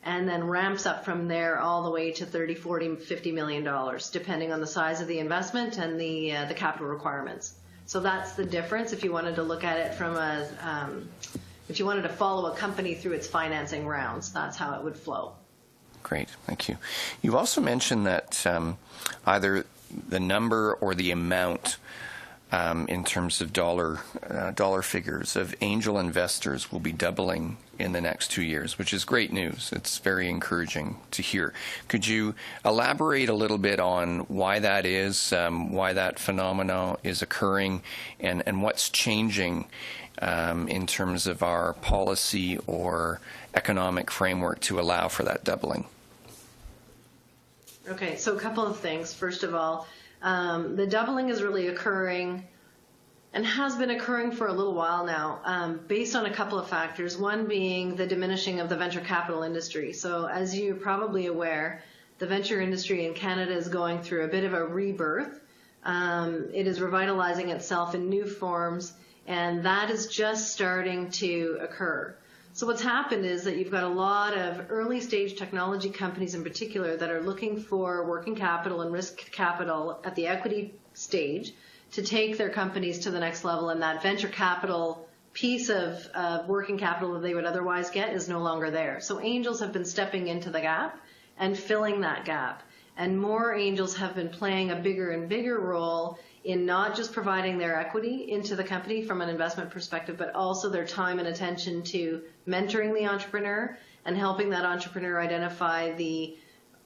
and then ramps up from there all the way to $30, $40, $50 million, depending on the size of the investment and the capital requirements. So that's the difference if you wanted to look at it from if you wanted to follow a company through its financing rounds, that's how it would flow. Great, thank you. You also mentioned that either the number or the amount in terms of dollar figures of angel investors will be doubling in the next 2 years, which is great news. It's very encouraging to hear. Could you elaborate a little bit on why that is, why that phenomenon is occurring, and what's changing in terms of our policy or economic framework to allow for that doubling? Okay, so a couple of things. First of all, the doubling is really occurring and has been occurring for a little while now, based on a couple of factors, one being the diminishing of the venture capital industry. So as you're probably aware, the venture industry in Canada is going through a bit of a rebirth. It is revitalizing itself in new forms, and that is just starting to occur. So what's happened is that you've got a lot of early stage technology companies in particular that are looking for working capital and risk capital at the equity stage to take their companies to the next level, and that venture capital piece of working capital that they would otherwise get is no longer there. So angels have been stepping into the gap and filling that gap. And more angels have been playing a bigger and bigger role in not just providing their equity into the company from an investment perspective, but also their time and attention to mentoring the entrepreneur and helping that entrepreneur identify the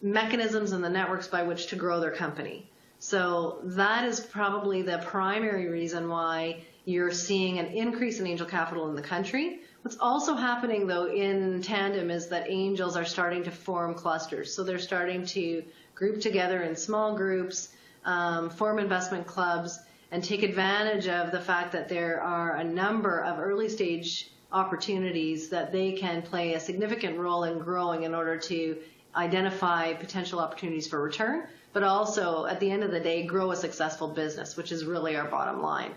mechanisms and the networks by which to grow their company. So that is probably the primary reason why you're seeing an increase in angel capital in the country. What's also happening, though, in tandem is that angels are starting to form clusters. So they're starting to group together in small groups, form investment clubs, and take advantage of the fact that there are a number of early stage opportunities that they can play a significant role in growing in order to identify potential opportunities for return, but also, at the end of the day, grow a successful business, which is really our bottom line.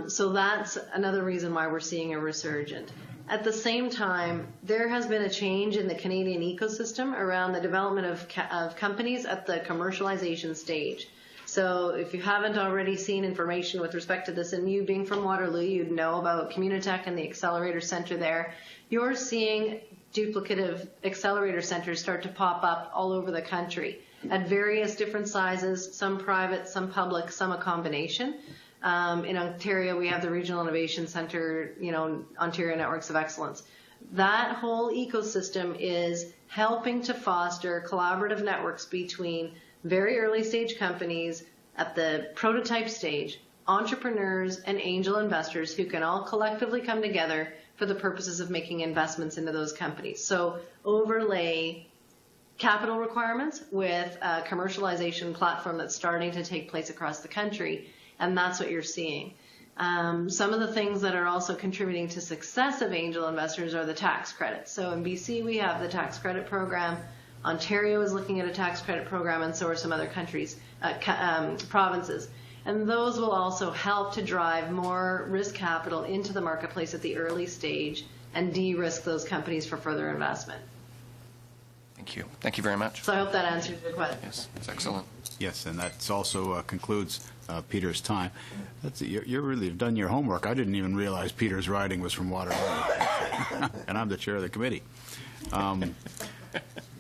So that's another reason why we're seeing a resurgence. At the same time, there has been a change in the Canadian ecosystem around the development of companies at the commercialization stage. So if you haven't already seen information with respect to this, and you being from Waterloo, you'd know about Communitech and the Accelerator Center there. You're seeing duplicative accelerator centers start to pop up all over the country at various different sizes, some private, some public, some a combination. In Ontario, we have the Regional Innovation Centre, Ontario Networks of Excellence. That whole ecosystem is helping to foster collaborative networks between very early stage companies at the prototype stage, entrepreneurs and angel investors who can all collectively come together for the purposes of making investments into those companies. So overlay capital requirements with a commercialization platform that's starting to take place across the country, and that's what you're seeing. Some of the things that are also contributing to success of angel investors are the tax credits. So in BC, we have the tax credit program. Ontario is looking at a tax credit program, and so are some other provinces. And those will also help to drive more risk capital into the marketplace at the early stage and de-risk those companies for further investment. Thank you. Thank you very much. So I hope that answers your question. Yes, that's excellent. Yes, and that also concludes Peter's time. You really have done your homework. I didn't even realize Peter's riding was from Waterloo. And I'm the chair of the committee.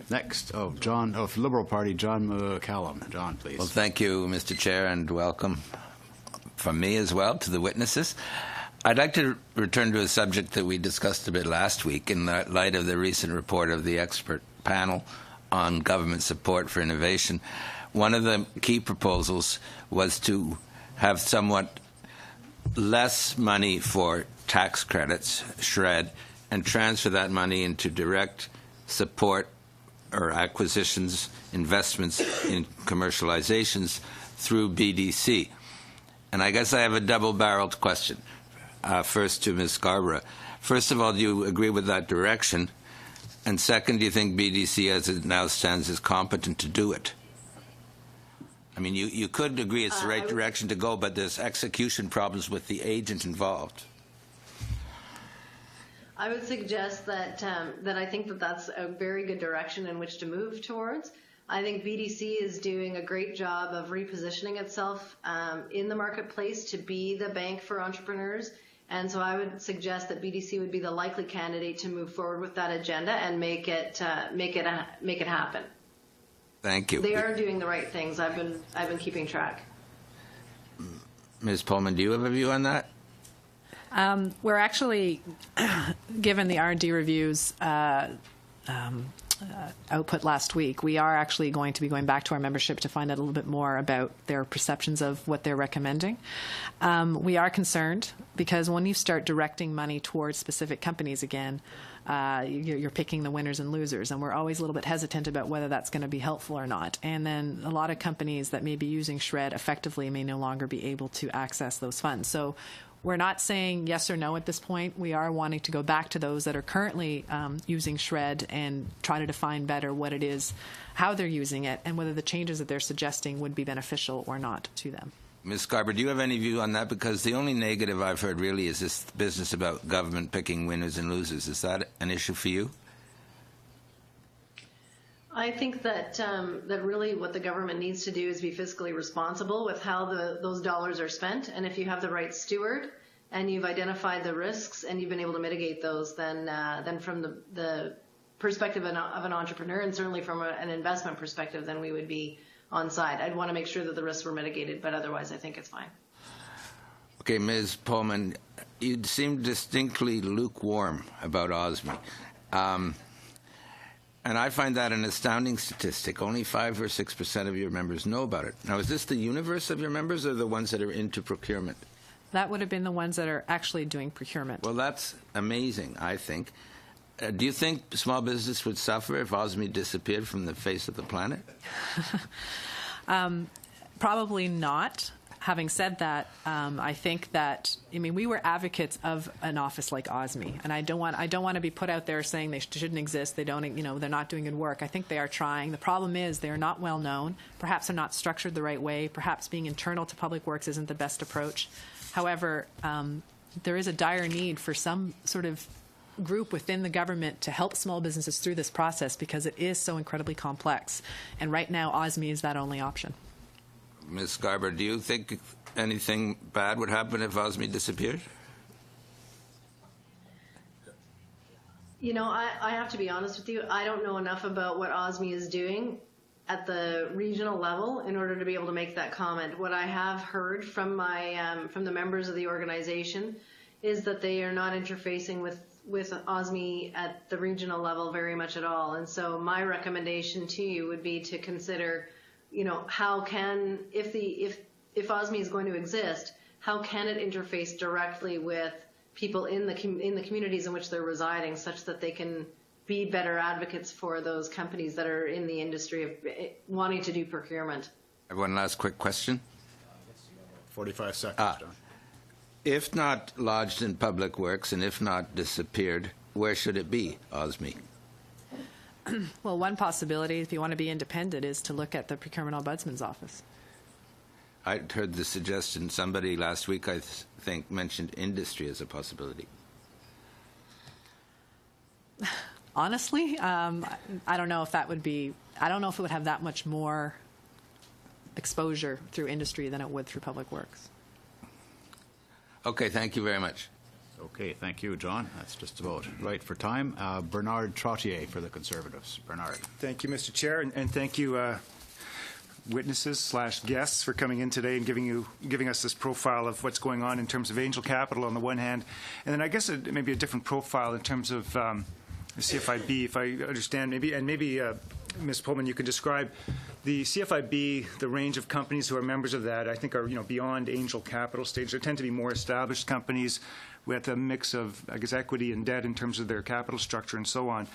Next, John, of Liberal Party, John McCallum. John, please. Well, thank you, Mr. Chair, and welcome from me as well to the witnesses. I'd like to return to a subject that we discussed a bit last week in light of the recent report of the expert panel on government support for innovation. One of the key proposals was to have somewhat less money for tax credits, SHRED, and transfer that money into direct support or acquisitions, investments in commercializations through BDC. And I guess I have a double-barreled question. First to Ms. Scarborough. First of all, do you agree with that direction? And second, do you think BDC, as it now stands, is competent to do it? I mean, you could agree it's the right direction to go, but there's execution problems with the agent involved. I would suggest that I think that that's a very good direction in which to move towards. I think BDC is doing a great job of repositioning itself in the marketplace to be the bank for entrepreneurs. And so I would suggest that BDC would be the likely candidate to move forward with that agenda and make it happen. Thank you. They are doing the right things. I've been keeping track. Ms. Pullman, do you have a view on that? We're actually, given the R&D reviews output last week, we are actually going to be going back to our membership to find out a little bit more about their perceptions of what they're recommending. We are concerned because when you start directing money towards specific companies again, you're picking the winners and losers, and we're always a little bit hesitant about whether that's going to be helpful or not. And then a lot of companies that may be using SHRED effectively may no longer be able to access those funds. So we're not saying yes or no at this point. We are wanting to go back to those that are currently using SHRED and try to define better what it is, how they're using it, and whether the changes that they're suggesting would be beneficial or not to them. Ms. Scarborough, do you have any view on that? Because the only negative I've heard really is this business about government picking winners and losers. Is that an issue for you? I think that that really what the government needs to do is be fiscally responsible with how those dollars are spent. And if you have the right steward and you've identified the risks and you've been able to mitigate those, then from the perspective of an entrepreneur and certainly from an investment perspective, then we would be on side. I'd want to make sure that the risks were mitigated, but otherwise I think it's fine. Okay, Ms. Pullman, you seem distinctly lukewarm about OSME. And I find that an astounding statistic. Only 5 or 6% of your members know about it. Now, is this the universe of your members or the ones that are into procurement? That would have been the ones that are actually doing procurement. Well, that's amazing, I think. Do you think small business would suffer if OSME disappeared from the face of the planet? Probably not. Having said that, I think that, we were advocates of an office like OSME, and I don't want to be put out there saying they shouldn't exist. They don't, they're not doing good work. I think they are trying. The problem is they're not well known. Perhaps they're not structured the right way. Perhaps being internal to Public Works isn't the best approach. However, there is a dire need for some sort of group within the government to help small businesses through this process because it is so incredibly complex. And right now, OSME is that only option. Ms. Scarborough, do you think anything bad would happen if OSME disappeared? I have to be honest with you. I don't know enough about what OSME is doing at the regional level in order to be able to make that comment. What I have heard from from the members of the organization is that they are not interfacing with OSME at the regional level very much at all. And so my recommendation to you would be to consider, how can, if OSME is going to exist, how can it interface directly with people in the communities in which they're residing, such that they can be better advocates for those companies that are in the industry of wanting to do procurement. I have one last quick question. 45 seconds, John. If not lodged in Public Works and if not disappeared, where should it be, OSME? Well, one possibility, if you want to be independent, is to look at the Procurement Ombudsman's Office. I heard the suggestion, somebody last week, I think, mentioned industry as a possibility. Honestly, I don't know if that would be, I don't know if it would have that much more exposure through industry than it would through Public Works. Okay, thank you very much. Okay, thank you, John. That's just about right for time. Bernard Trottier for the Conservatives. Bernard. Thank you, Mr. Chair, and thank you, witnesses/guests, for coming in today and giving us this profile of what's going on in terms of Angel Capital on the one hand, and then I guess maybe a different profile in terms of the CFIB, if I understand, maybe Ms. Pullman, you could describe the CFIB, the range of companies who are members of that. I think are beyond Angel Capital stage. They tend to be more established companies with a mix of, I guess, equity and debt in terms of their capital structure and so on.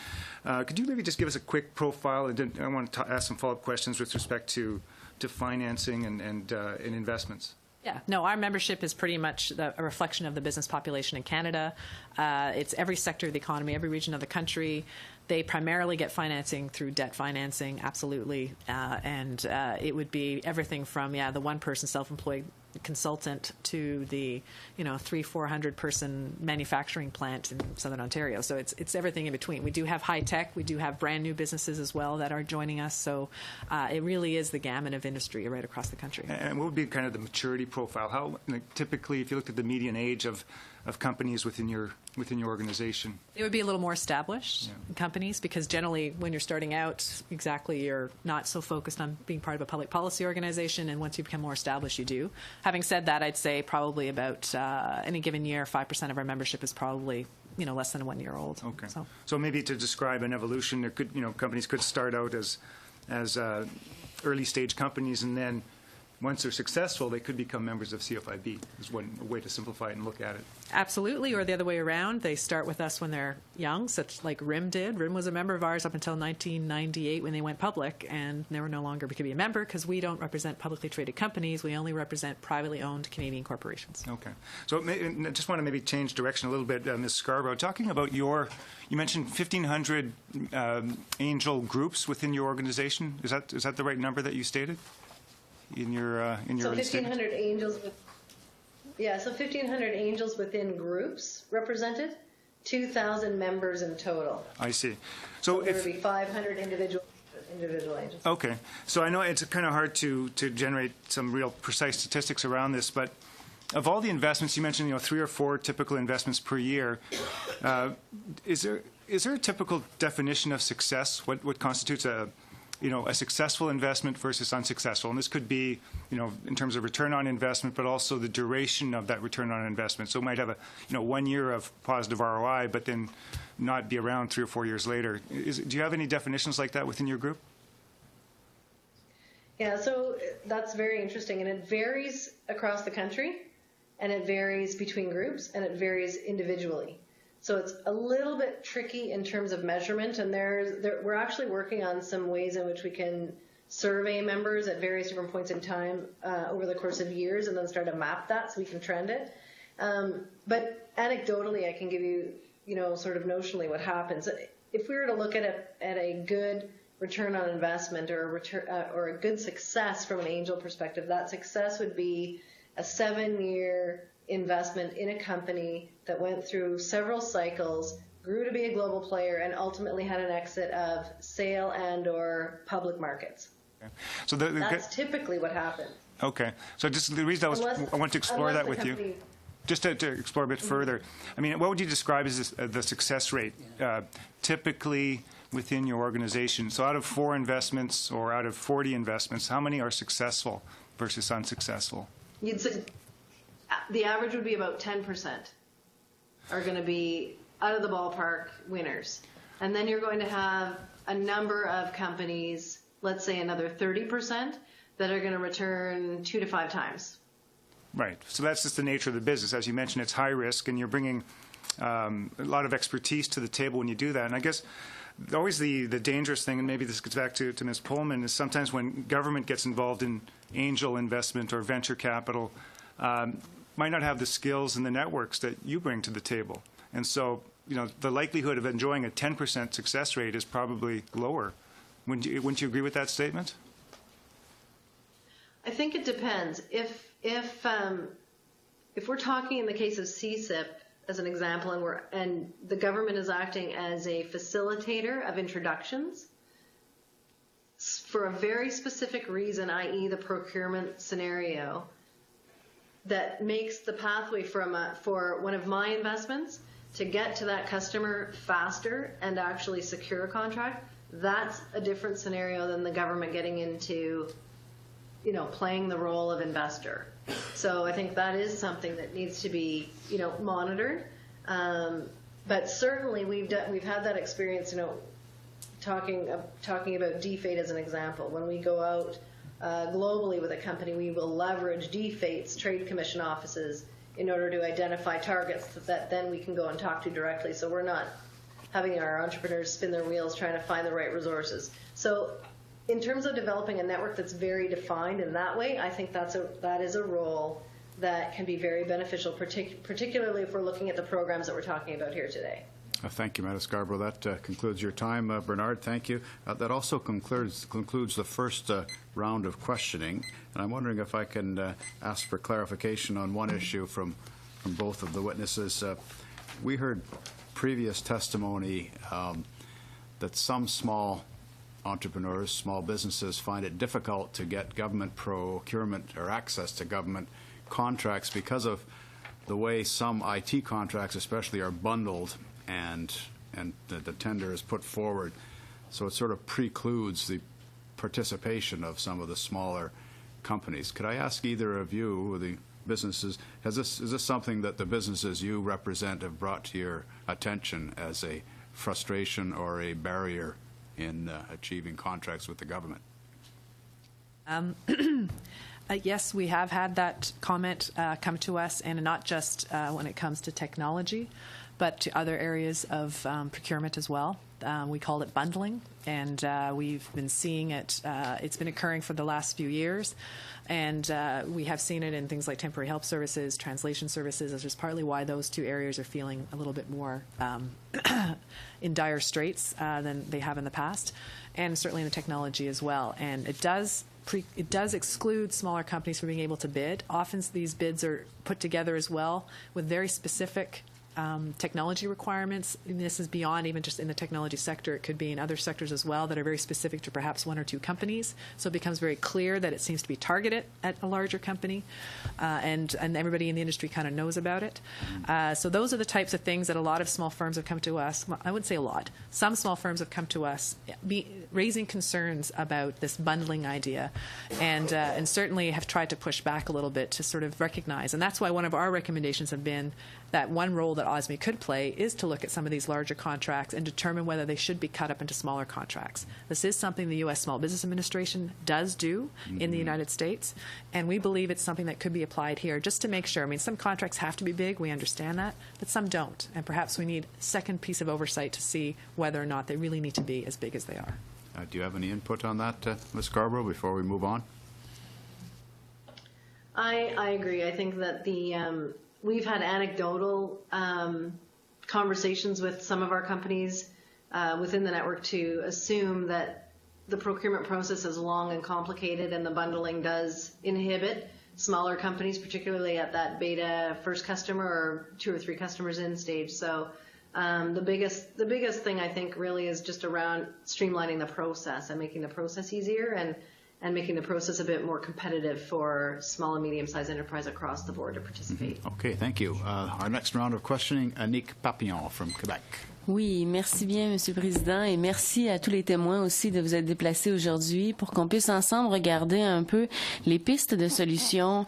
Could you maybe just give us a quick profile? And then I want to ask some follow-up questions with respect to financing and investments. Yeah, no, our membership is pretty much a reflection of the business population in Canada. It's every sector of the economy, every region of the country. They primarily get financing through debt financing, absolutely. And it would be everything from, the one-person self-employed consultant to the 300-400 person manufacturing plant in Southern Ontario. So it's everything in between. We do have high tech. We do have brand new businesses as well that are joining us. So it really is the gamut of industry right across the country. And what would be kind of the maturity profile? How typically, if you looked at the median age of companies within your organization? It would be a little more established companies, because generally when you're starting out, you're not so focused on being part of a public policy organization, and once you become more established, you do. Having said that, I'd say probably about any given year, 5% of our membership is probably less than 1 year old. Okay. So maybe to describe an evolution, there could companies could start out as early stage companies, and then once they're successful, they could become members of CFIB, is one way to simplify it and look at it. Absolutely, or the other way around. They start with us when they're young, such like RIM did. RIM was a member of ours up until 1998 when they went public, and they were no longer could be a member because we don't represent publicly traded companies. We only represent privately owned Canadian corporations. Okay. So I just want to maybe change direction a little bit, Ms. Scarborough. Talking about you mentioned 1,500 angel groups within your organization. Is that the right number that you stated? In your so 1,500 angels so 1,500 angels within groups represented, 2,000 members in total. I see. So there would be 500 individual angels. Okay. So I know it's kind of hard to generate some real precise statistics around this, but of all the investments you mentioned, 3 or 4 typical investments per year, is there a typical definition of success? What constitutes a successful investment versus unsuccessful? And this could be, in terms of return on investment, but also the duration of that return on investment. So it might have 1 year of positive ROI, but then not be around 3 or 4 years later. Do you have any definitions like that within your group? Yeah, so that's very interesting, and it varies across the country, and it varies between groups, and it varies individually. So it's a little bit tricky in terms of measurement, and we're actually working on some ways in which we can survey members at various different points in time over the course of years, and then start to map that so we can trend it. But anecdotally, I can give you, sort of notionally what happens. If we were to look at a good return on investment or a good success from an angel perspective, that success would be a 7-year investment in a company that went through several cycles, grew to be a global player, and ultimately had an exit of sale and or public markets. Okay. So that's typically what happens. Okay. So just the reason I want to explore that with you, just to explore a bit further, I mean, what would you describe as the success rate? Typically within your organization. So out of 4 investments or out of 40 investments, how many are successful versus unsuccessful? You'd say the average would be about 10% are going to be out of the ballpark winners. And then you're going to have a number of companies, let's say another 30%, that are going to return 2 to 5 times. Right. So that's just the nature of the business. As you mentioned, it's high risk, and you're bringing a lot of expertise to the table when you do that. And I guess always the dangerous thing, and maybe this gets back to Ms. Pullman, is sometimes when government gets involved in angel investment or venture capital, might not have the skills and the networks that you bring to the table. And so, the likelihood of enjoying a 10% success rate is probably lower. Wouldn't you agree with that statement? I think it depends. If we're talking in the case of CSIP as an example, and the government is acting as a facilitator of introductions for a very specific reason, i.e. the procurement scenario, that makes the pathway for one of my investments to get to that customer faster and actually secure a contract, that's a different scenario than the government getting into playing the role of investor. So I think that is something that needs to be, monitored. But certainly we've had that experience, talking about DFATE as an example. When we go out globally with a company, we will leverage DFATE's Trade Commission offices in order to identify targets that then we can go and talk to directly. So we're not having our entrepreneurs spin their wheels trying to find the right resources. So in terms of developing a network that's very defined in that way, I think that is a role that can be very beneficial, particularly if we're looking at the programs that we're talking about here today. Thank you, Madam Scarborough. That concludes your time. Bernard, thank you. That also concludes the first round of questioning. And I'm wondering if I can ask for clarification on one issue from both of the witnesses. We heard previous testimony that some small entrepreneurs, small businesses, find it difficult to get government procurement or access to government contracts because of the way some IT contracts especially are bundled and the tender is put forward. So it sort of precludes the participation of some of the smaller companies. Could I ask either of you, the businesses, is this something that the businesses you represent have brought to your attention as a frustration or a barrier in achieving contracts with the government? Yes, we have had that comment come to us, and not just when it comes to technology, but to other areas of procurement as well. We call it bundling, and we've been seeing it. It's been occurring for the last few years, and we have seen it in things like temporary help services, translation services, which is partly why those two areas are feeling a little bit more in dire straits than they have in the past, and certainly in the technology as well. And it does exclude smaller companies from being able to bid. Often these bids are put together as well with very specific technology requirements. And this is beyond even just in the technology sector. It could be in other sectors as well that are very specific to perhaps one or two companies. So it becomes very clear that it seems to be targeted at a larger company, and everybody in the industry kind of knows about it. So those are the types of things that a lot of small firms have come to us. I wouldn't say a lot. Some small firms have come to us raising concerns about this bundling idea, and certainly have tried to push back a little bit to sort of recognize. And that's why one of our recommendations have been that one role that OSME could play is to look at some of these larger contracts and determine whether they should be cut up into smaller contracts. This is something the U.S. Small Business Administration does do in the United States, and we believe it's something that could be applied here just to make sure. I mean, some contracts have to be big, we understand that, but some don't, and perhaps we need a second piece of oversight to see whether or not they really need to be as big as they are. Do you have any input on that, Ms. Scarborough, before we move on? I agree. I think that we've had anecdotal conversations with some of our companies within the network to assume that the procurement process is long and complicated, and the bundling does inhibit smaller companies, particularly at that beta first customer or 2 or 3 customers in stage. So the biggest thing I think really is just around streamlining the process and making the process easier and making the process a bit more competitive for small and medium-sized enterprise across the board to participate. Okay, thank you. Our next round of questioning, Annick Papillon from Quebec. Oui, merci bien, Monsieur le Président, et merci à tous les témoins aussi de vous être déplacés aujourd'hui pour qu'on puisse ensemble regarder un peu les pistes de solutions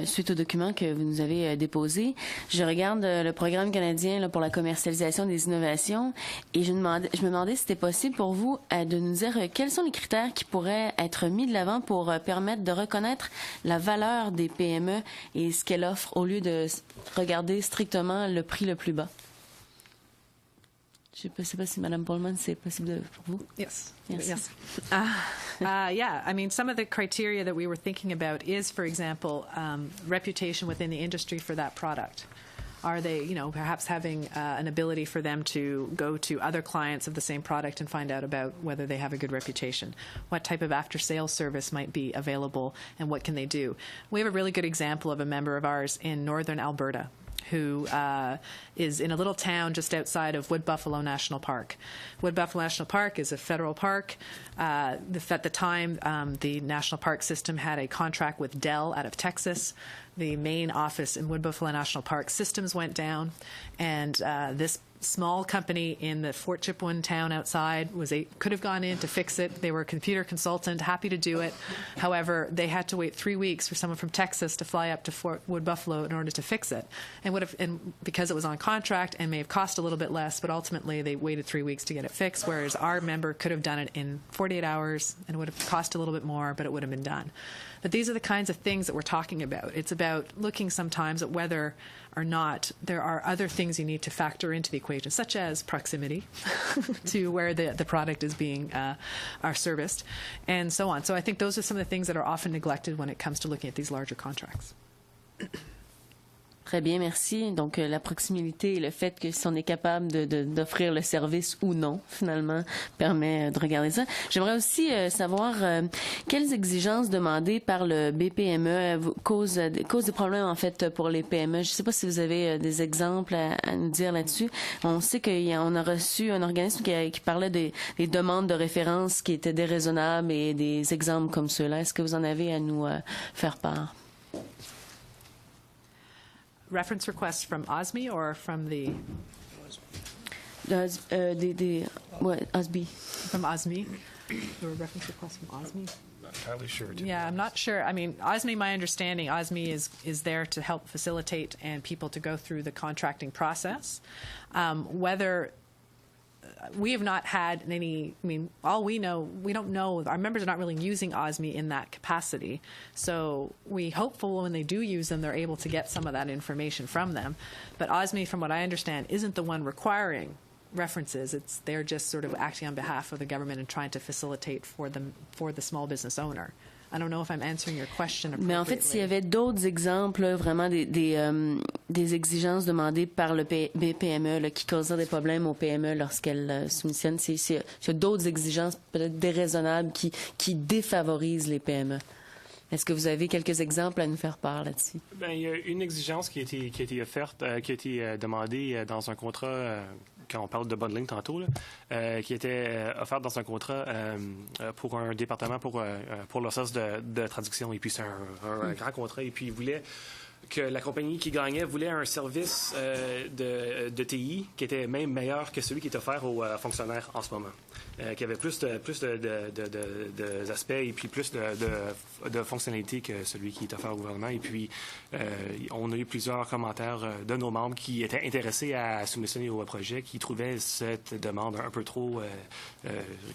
suite au document que vous nous avez déposé. Je regarde le programme canadien là, pour la commercialisation des innovations et je me demandais si c'était possible pour vous de nous dire quels sont les critères qui pourraient être mis de l'avant pour permettre de reconnaître la valeur des PME et ce qu'elles offrent au lieu de regarder strictement le prix le plus bas. Je ne sais pas si Madame Pullman, c'est possible pour vous. Yes. Yes. Yes. Yeah. I mean, some of the criteria that we were thinking about is, for example, reputation within the industry for that product. Are they, perhaps having an ability for them to go to other clients of the same product and find out about whether they have a good reputation? What type of after-sales service might be available, and what can they do? We have a really good example of a member of ours in northern Alberta who is in a little town just outside of Wood Buffalo National Park. Wood Buffalo National Park is a federal park. At the time, the National Park System had a contract with Dell out of Texas. The main office in Wood Buffalo National Park systems went down, and this small company in the Fort Chipewyan town outside could have gone in to fix it. They were a computer consultant, happy to do it. However, they had to wait 3 weeks for someone from Texas to fly up to Fort Wood Buffalo in order to fix it, and because it was on contract and may have cost a little bit less, but ultimately they waited 3 weeks to get it fixed, whereas our member could have done it in 48 hours and it would have cost a little bit more, but it would have been done. But these are the kinds of things that we're talking about. It's about looking sometimes at whether or not there are other things you need to factor into the equation, such as proximity to where the product is being are serviced, and so on. So I think those are some of the things that are often neglected when it comes to looking at these larger contracts. Très bien, merci. Donc, la proximité et le fait que si on est capable d'offrir le service ou non, finalement, permet de regarder ça. J'aimerais aussi savoir quelles exigences demandées par le BPME causent des problèmes, en fait, pour les PME. Je ne sais pas si vous avez des exemples à nous dire là-dessus. On sait qu'on a reçu un organisme qui parlait des demandes de référence qui étaient déraisonnables et des exemples comme ceux-là. Est-ce que vous en avez à nous faire part? Reference requests from OSME or from the OSB. From OSME? There were reference requests from OSME? Not entirely sure. Yeah, I'm not sure. I mean, OSME, my understanding, OSME is there to help facilitate and people to go through the contracting process. Whether we have not had any, I mean, all we know, we don't know, our members are not really using OSME in that capacity. So we hopeful when they do use them, they're able to get some of that information from them. But OSME, from what I understand, isn't the one requiring references. They're just sort of acting on behalf of the government and trying to facilitate for the small business owner. I don't know if I'm answering your question appropriately. Mais en fait, s'il y avait d'autres exemples, vraiment des exigences demandées par le BPME là, qui causeraient des problèmes aux PME lorsqu'elles soumissionnent, s'il y a d'autres exigences peut-être déraisonnables qui défavorisent les PME. Est-ce que vous avez quelques exemples à nous faire part là-dessus? Bien, il y a une exigence qui a été offerte, qui a été demandée dans un contrat, quand on parle de bundling tantôt, là, qui était offerte dans un contrat pour un département pour le service de traduction. Et puis c'est un grand contrat. Et puis il voulait que la compagnie qui gagnait voulait un service de TI qui était même meilleur que celui qui est offert aux fonctionnaires en ce moment. Qui avait plus d'aspects et puis plus de fonctionnalités que celui qui est offert au gouvernement. Et puis, on a eu plusieurs commentaires de nos membres qui étaient intéressés à soumissionner au projet, qui trouvaient cette demande un peu trop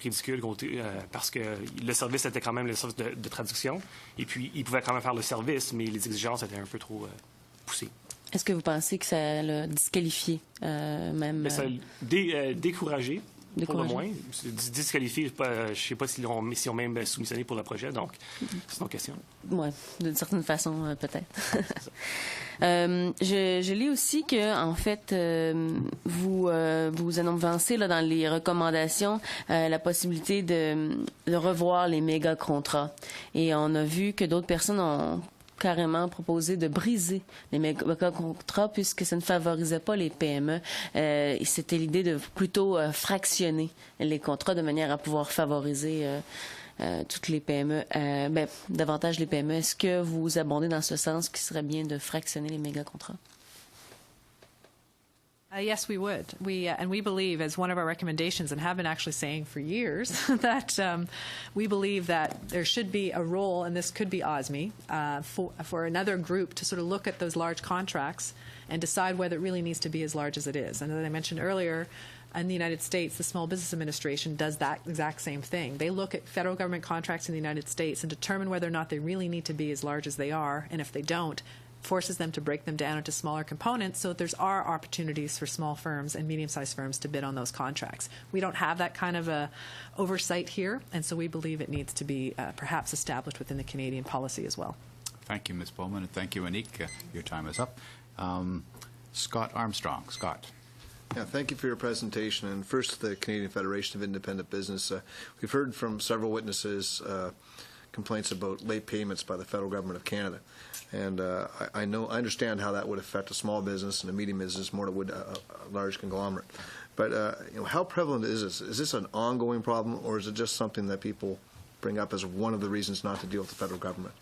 ridicule parce que le service était quand même le service de traduction. Et puis, ils pouvaient quand même faire le service, mais les exigences étaient un peu trop poussées. Est-ce que vous pensez que ça l'a disqualifié même? Mais ça a découragé. Pour le moins. Disqualifié, je ne sais pas s'ils ont même soumissionné pour le projet, donc c'est une question. Oui, d'une certaine façon, peut-être. Je lis aussi que, en fait, vous avancez là, dans les recommandations la possibilité de revoir les méga contrats. Et on a vu que d'autres personnes ont carrément proposé de briser les méga-contrats puisque ça ne favorisait pas les PME. C'était l'idée de plutôt fractionner les contrats de manière à pouvoir favoriser toutes les PME, davantage les PME. Est-ce que vous abondez dans ce sens qu'il serait bien de fractionner les méga-contrats? Yes, we would. And we believe, as one of our recommendations, and have been actually saying for years, that we believe that there should be a role, and this could be OSME, for another group to sort of look at those large contracts and decide whether it really needs to be as large as it is. And as I mentioned earlier, in the United States, the Small Business Administration does that exact same thing. They look at federal government contracts in the United States and determine whether or not they really need to be as large as they are, and if they don't, forces them to break them down into smaller components so that there are opportunities for small firms and medium-sized firms to bid on those contracts. We don't have that kind of a oversight here, and so we believe it needs to be perhaps established within the Canadian policy as well. Thank you, Ms. Bowman, and thank you, Anik. Your time is up. Scott Armstrong. Scott. Yeah, thank you for your presentation. And first, the Canadian Federation of Independent Business. We've heard from several witnesses complaints about late payments by the federal government of Canada. And I understand how that would affect a small business and a medium business more than it would a large conglomerate. But how prevalent is this? Is this an ongoing problem, or is it just something that people bring up as one of the reasons not to deal with the federal government?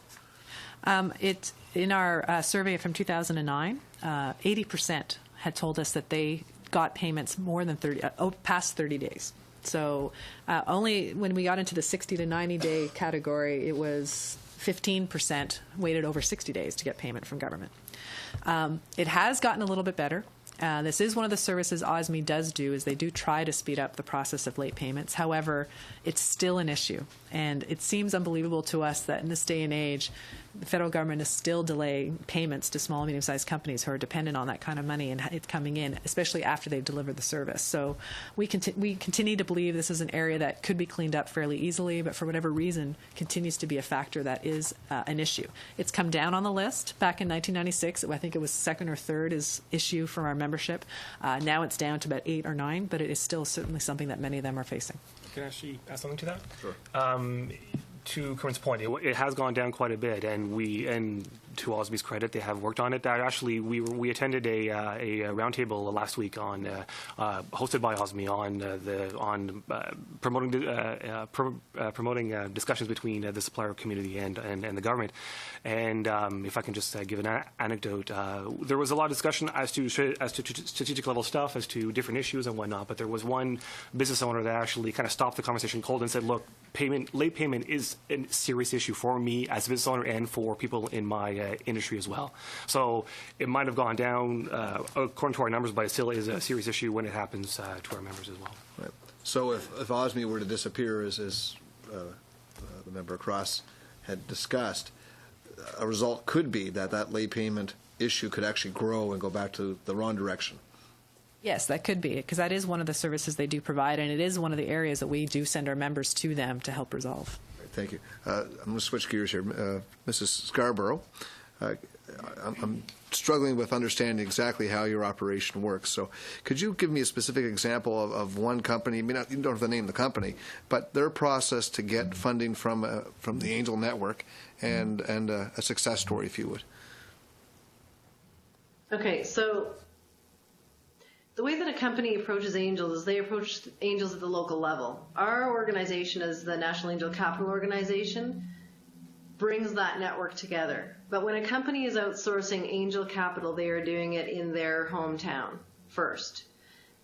In our survey from 2009, 80% had told us that they got payments more than past 30 days. So only when we got into the 60 to 90 day category, it was 15% waited over 60 days to get payment from government. It has gotten a little bit better. This is one of the services OSME does do, is they do try to speed up the process of late payments. However, it's still an issue. And it seems unbelievable to us that in this day and age, the federal government is still delaying payments to small and medium-sized companies who are dependent on that kind of money and it's coming in, especially after they've delivered the service. So we continue to believe this is an area that could be cleaned up fairly easily, but for whatever reason continues to be a factor that is an issue. It's come down on the list. Back in 1996, I think it was second or third issue from our membership. Now it's down to about 8 or 9, but it is still certainly something that many of them are facing. Can I actually add something to that? Sure. To Corinne's point, it has gone down quite a bit, and to OSB's credit, they have worked on it. That actually, we attended a roundtable last week on hosted by OSME on promoting discussions between the supplier community and the government. And if I can just give an anecdote, there was a lot of discussion as to strategic level stuff, as to different issues and whatnot. But there was one business owner that actually kind of stopped the conversation cold and said, "Look, late payment is a serious issue for me as a business owner and for people in my industry as well." So it might have gone down according to our numbers, but it still is a serious issue when it happens to our members as well. Right. So if OSME were to disappear, as the member across had discussed, a result could be that late payment issue could actually grow and go back to the wrong direction. Yes, that could be, because that is one of the services they do provide, and it is one of the areas that we do send our members to them to help resolve. Thank you. I'm going to switch gears here. Mrs. Scarborough, I'm struggling with understanding exactly how your operation works. So could you give me a specific example of one company? I mean, you don't have to name the company, but their process to get funding from the Angel Network and a success story, if you would. Okay, so the way that a company approaches angels is they approach angels at the local level. Our organization, as the National Angel Capital Organization, brings that network together. But when a company is outsourcing angel capital, they are doing it in their hometown first.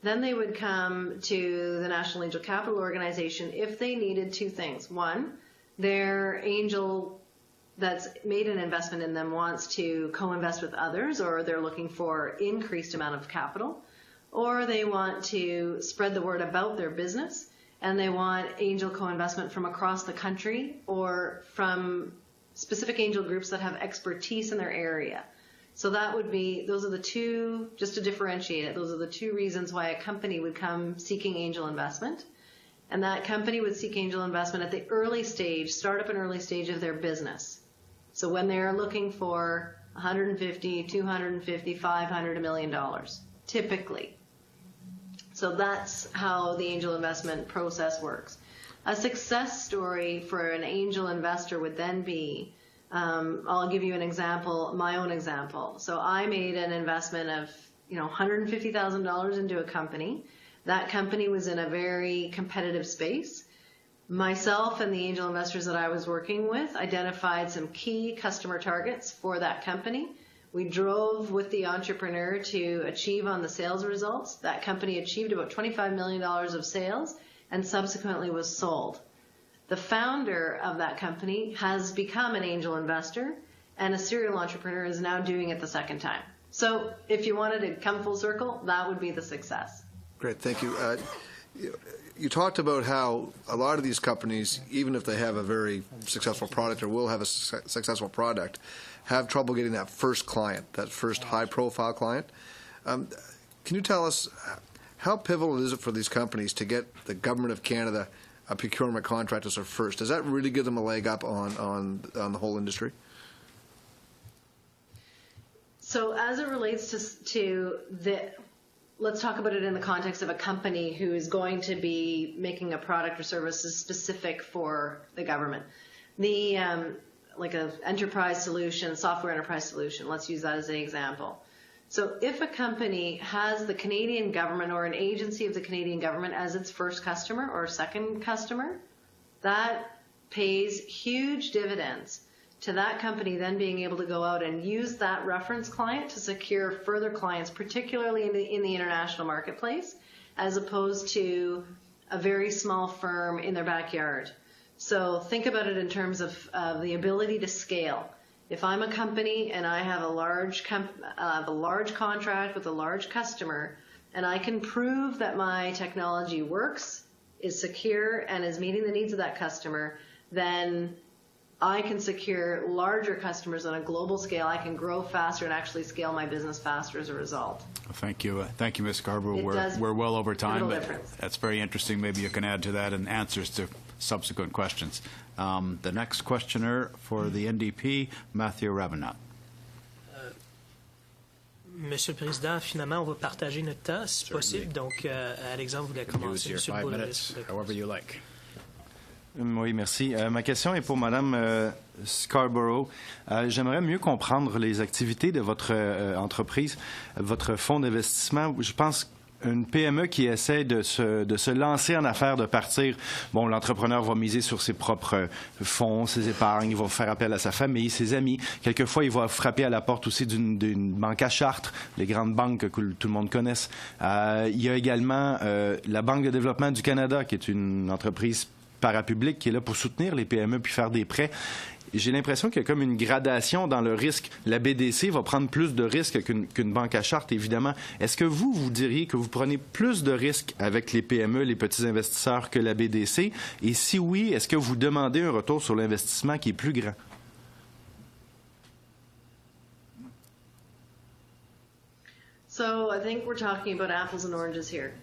Then they would come to the National Angel Capital Organization if they needed two things. One, their angel that's made an investment in them wants to co-invest with others, or they're looking for increased amount of capital, or they want to spread the word about their business, and they want angel co-investment from across the country or from specific angel groups that have expertise in their area. So that would be, those are the two, just to differentiate it, those are the two reasons why a company would come seeking angel investment. And that company would seek angel investment at the early stage, startup and early stage of their business. So when they're looking for $150, $250, $500, $1 million, typically. So that's how the angel investment process works. A success story for an angel investor would then be, I'll give you an example, my own example. So I made an investment of $150,000 into a company. That company was in a very competitive space. Myself and the angel investors that I was working with identified some key customer targets for that company. We drove with the entrepreneur to achieve on the sales results. That company achieved about $25 million of sales and subsequently was sold. The founder of that company has become an angel investor, and a serial entrepreneur is now doing it the second time. So if you wanted to come full circle, that would be the success. Great, thank you. You talked about how a lot of these companies, even if they have a very successful product or will have a successful product, have trouble getting that first client, that first high-profile client. Can you tell us how pivotal is it for these companies to get the Government of Canada a procurement contract as their first? Does that really give them a leg up on the whole industry? So as it relates to let's talk about it in the context of a company who is going to be making a product or services specific for the government. Like an enterprise solution, software enterprise solution, let's use that as an example. So if a company has the Canadian government or an agency of the Canadian government as its first customer or second customer, that pays huge dividends to that company then being able to go out and use that reference client to secure further clients, particularly in the international marketplace, as opposed to a very small firm in their backyard. So think about it in terms of the ability to scale. If I'm a company and I have a large contract with a large customer, and I can prove that my technology works, is secure, and is meeting the needs of that customer, then I can secure larger customers on a global scale. I can grow faster and actually scale my business faster as a result. Thank you. Thank you, Ms. Scarborough. We're well over time, but that's very interesting. Maybe you can add to that in answers to subsequent questions. The next questioner for the NDP, Matthew Ravenot. Monsieur le Président, finalement, on va partager notre temps, si possible. Donc, Alexandre voulait commencer. Use your 5 minutes, however you like. Oui, merci. Ma question est pour Madame Scarborough. J'aimerais mieux comprendre les activités de votre entreprise, votre fonds d'investissement. Je pense une PME qui essaie de se lancer en affaires, de partir. Bon, l'entrepreneur va miser sur ses propres fonds, ses épargnes, il va faire appel à sa famille, ses amis. Quelquefois, il va frapper à la porte aussi d'une banque à Chartres, les grandes banques que tout le monde connaisse. Il y a également la Banque de développement du Canada, qui est une entreprise parapublic qui est là pour soutenir les PME puis faire des prêts. J'ai l'impression qu'il y a comme une gradation dans le risque. La BDC va prendre plus de risques qu'une banque à Chartres, évidemment. Est-ce que vous diriez que vous prenez plus de risques avec les PME, les petits investisseurs, que la BDC? Et si oui, est-ce que vous demandez un retour sur l'investissement qui est plus grand? So I think we're talking about apples and oranges here.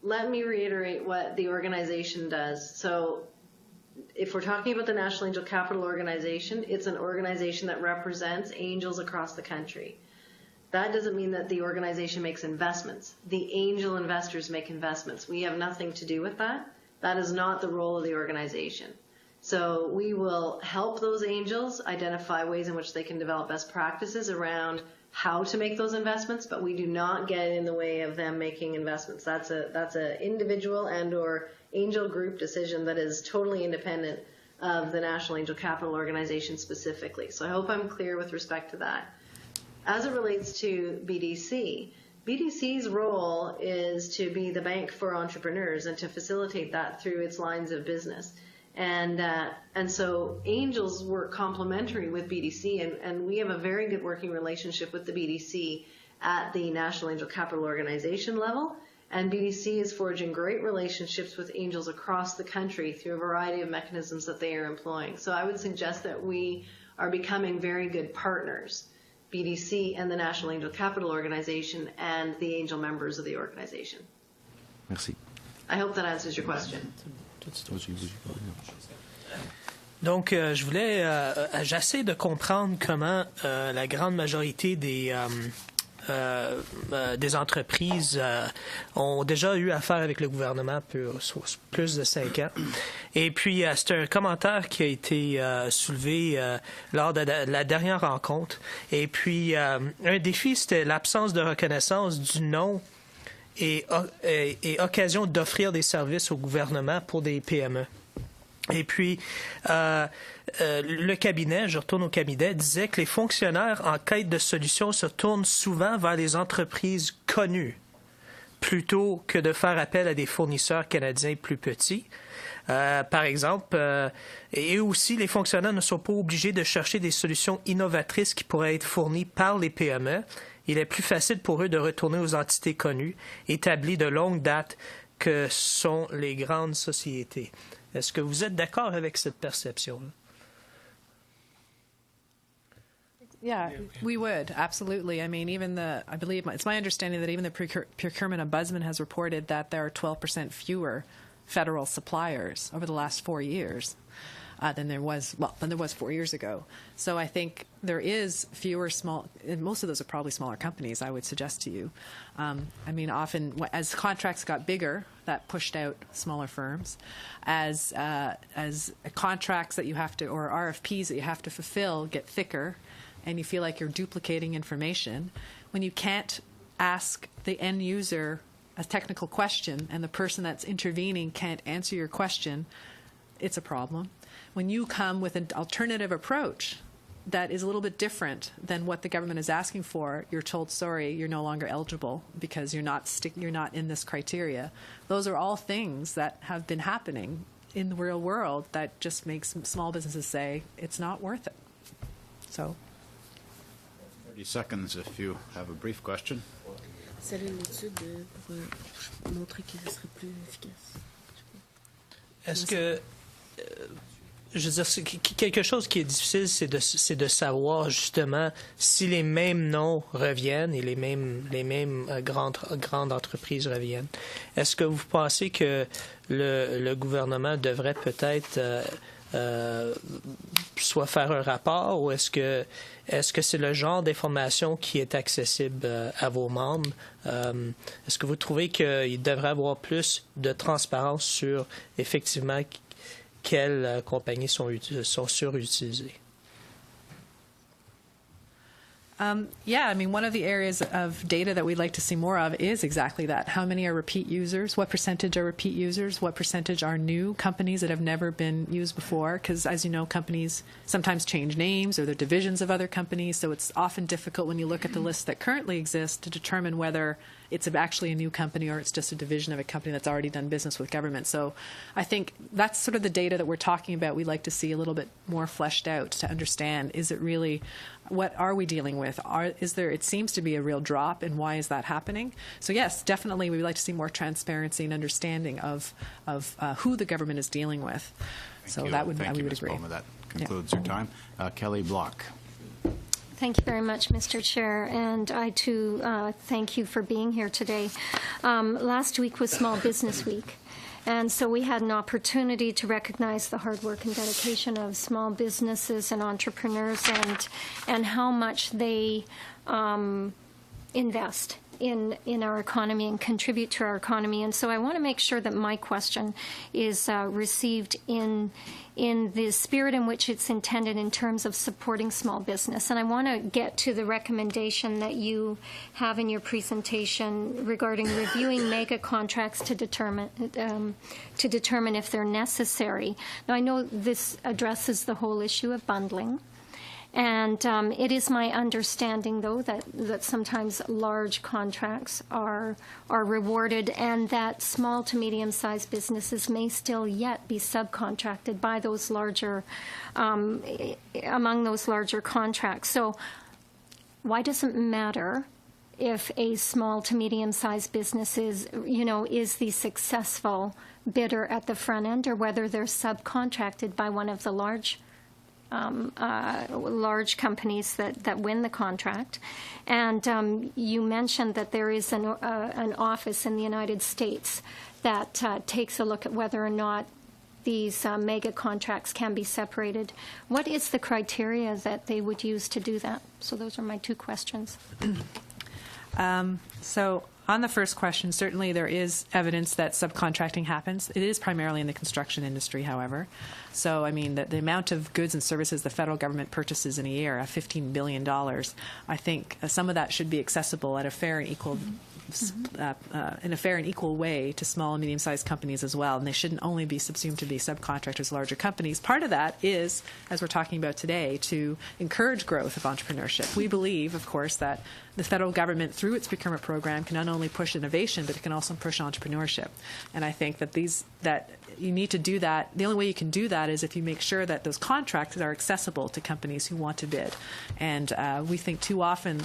Let me reiterate what the organization does. So if we're talking about the National Angel Capital Organization, it's an organization that represents angels across the country. That doesn't mean that the organization makes investments. The angel investors make investments. We have nothing to do with that. That is not the role of the organization. So we will help those angels identify ways in which they can develop best practices around how to make those investments, but we do not get in the way of them making investments. That's a individual and or angel group decision that is totally independent of the National Angel Capital Organization specifically. So I hope I'm clear with respect to that. As it relates to BDC, BDC's role is to be the bank for entrepreneurs and to facilitate that through its lines of business. And so angels work complementary with BDC, and we have a very good working relationship with the BDC at the National Angel Capital Organization level, and BDC is forging great relationships with angels across the country through a variety of mechanisms that they are employing. So I would suggest that we are becoming very good partners, BDC and the National Angel Capital Organization and the angel members of the organization. Merci. I hope that answers your question. Donc, j'essaie de comprendre comment la grande majorité des entreprises ont déjà eu affaire avec le gouvernement pour plus de 5 ans. Et puis, c'est un commentaire qui a été soulevé lors de la dernière rencontre. Et puis, un défi, c'était l'absence de reconnaissance du nom et occasion d'offrir des services au gouvernement pour des PME. Et puis, le cabinet, je retourne au cabinet, disait que les fonctionnaires en quête de solutions se tournent souvent vers les entreprises connues plutôt que de faire appel à des fournisseurs canadiens plus petits. Par exemple, et aussi, les fonctionnaires ne sont pas obligés de chercher des solutions innovatrices qui pourraient être fournies par les PME. Il est plus facile pour eux de retourner aux entités connues, établies de longue date, que sont les grandes sociétés. Est-ce que vous êtes d'accord avec cette perception-là? Yeah, we would, absolutely. I mean, I believe it's my understanding that even the procurement ombudsman has reported that there are 12% fewer federal suppliers over the last 4 years than there was 4 years ago. So I think there is fewer small, and most of those are probably smaller companies, I would suggest to you. I mean, often as contracts got bigger, that pushed out smaller firms. As contracts that you have to, or RFPs that you have to fulfill get thicker, and you feel like you're duplicating information, when you can't ask the end user a technical question and the person that's intervening can't answer your question, it's a problem. When you come with an alternative approach that is a little bit different than what the government is asking for, you're told, sorry, you're no longer eligible because you're not in this criteria. Those are all things that have been happening in the real world that just makes small businesses say it's not worth it. So 30 seconds if you have a brief question. C'est une étude pour montrer que ce serait plus efficace. Est-ce que, je veux dire, quelque chose qui est difficile, c'est de savoir justement si les mêmes noms reviennent et les mêmes grandes entreprises reviennent. Est-ce que vous pensez que le gouvernement devrait peut-être soit faire un rapport, ou est-ce que c'est le genre d'information qui est accessible à vos membres? Est-ce que vous trouvez qu'il devrait y avoir plus de transparence sur effectivement quelles compagnies sont surutilisées? Yeah, I mean, one of the areas of data that we'd like to see more of is exactly that. How many are repeat users? What percentage are repeat users? What percentage are new companies that have never been used before? Because, as you know, companies sometimes change names or they're divisions of other companies, so it's often difficult when you look at the list that currently exists to determine whether it's actually a new company or it's just a division of a company that's already done business with government. So I think that's sort of the data that we're talking about. We'd like to see a little bit more fleshed out to understand, is it really, what are we dealing with? It seems to be a real drop, and why is that happening? So yes, definitely we would like to see more transparency and understanding of who the government is dealing with. Thank you. We would agree. That concludes your time. Kelly Block. Thank you very much, Mr. Chair, and I, too, thank you for being here today. Last week was Small Business Week, and so we had an opportunity to recognize the hard work and dedication of small businesses and entrepreneurs and how much they invest in our economy and contribute to our economy. And so I want to make sure that my question is received in the spirit in which it's intended in terms of supporting small business. And I want to get to the recommendation that you have in your presentation regarding reviewing mega contracts to determine if they're necessary. Now, I know this addresses the whole issue of bundling. And it is my understanding, though, that sometimes large contracts are rewarded, and that small to medium-sized businesses may still yet be subcontracted by those larger, among those larger contracts. So why does it matter if a small to medium-sized business is the successful bidder at the front end, or whether they're subcontracted by one of the large companies that win the contract? And you mentioned that there is an office in the United States that takes a look at whether or not these mega contracts can be separated. What is the criteria that they would use to do that? So those are my two questions. So on the first question, certainly there is evidence that subcontracting happens. It is primarily in the construction industry, however. So, I mean, the amount of goods and services the federal government purchases in a year, $15 billion, I think some of that should be accessible at a fair and equal in a fair and equal way to small and medium-sized companies as well, and they shouldn't only be subsumed to be subcontractors, larger companies. Part of that is, as we're talking about today, to encourage growth of entrepreneurship. We believe, of course, that the federal government, through its procurement program, can not only push innovation, but it can also push entrepreneurship. And I think that that you need to do that. The only way you can do that is if you make sure that those contracts are accessible to companies who want to bid. And we think too often,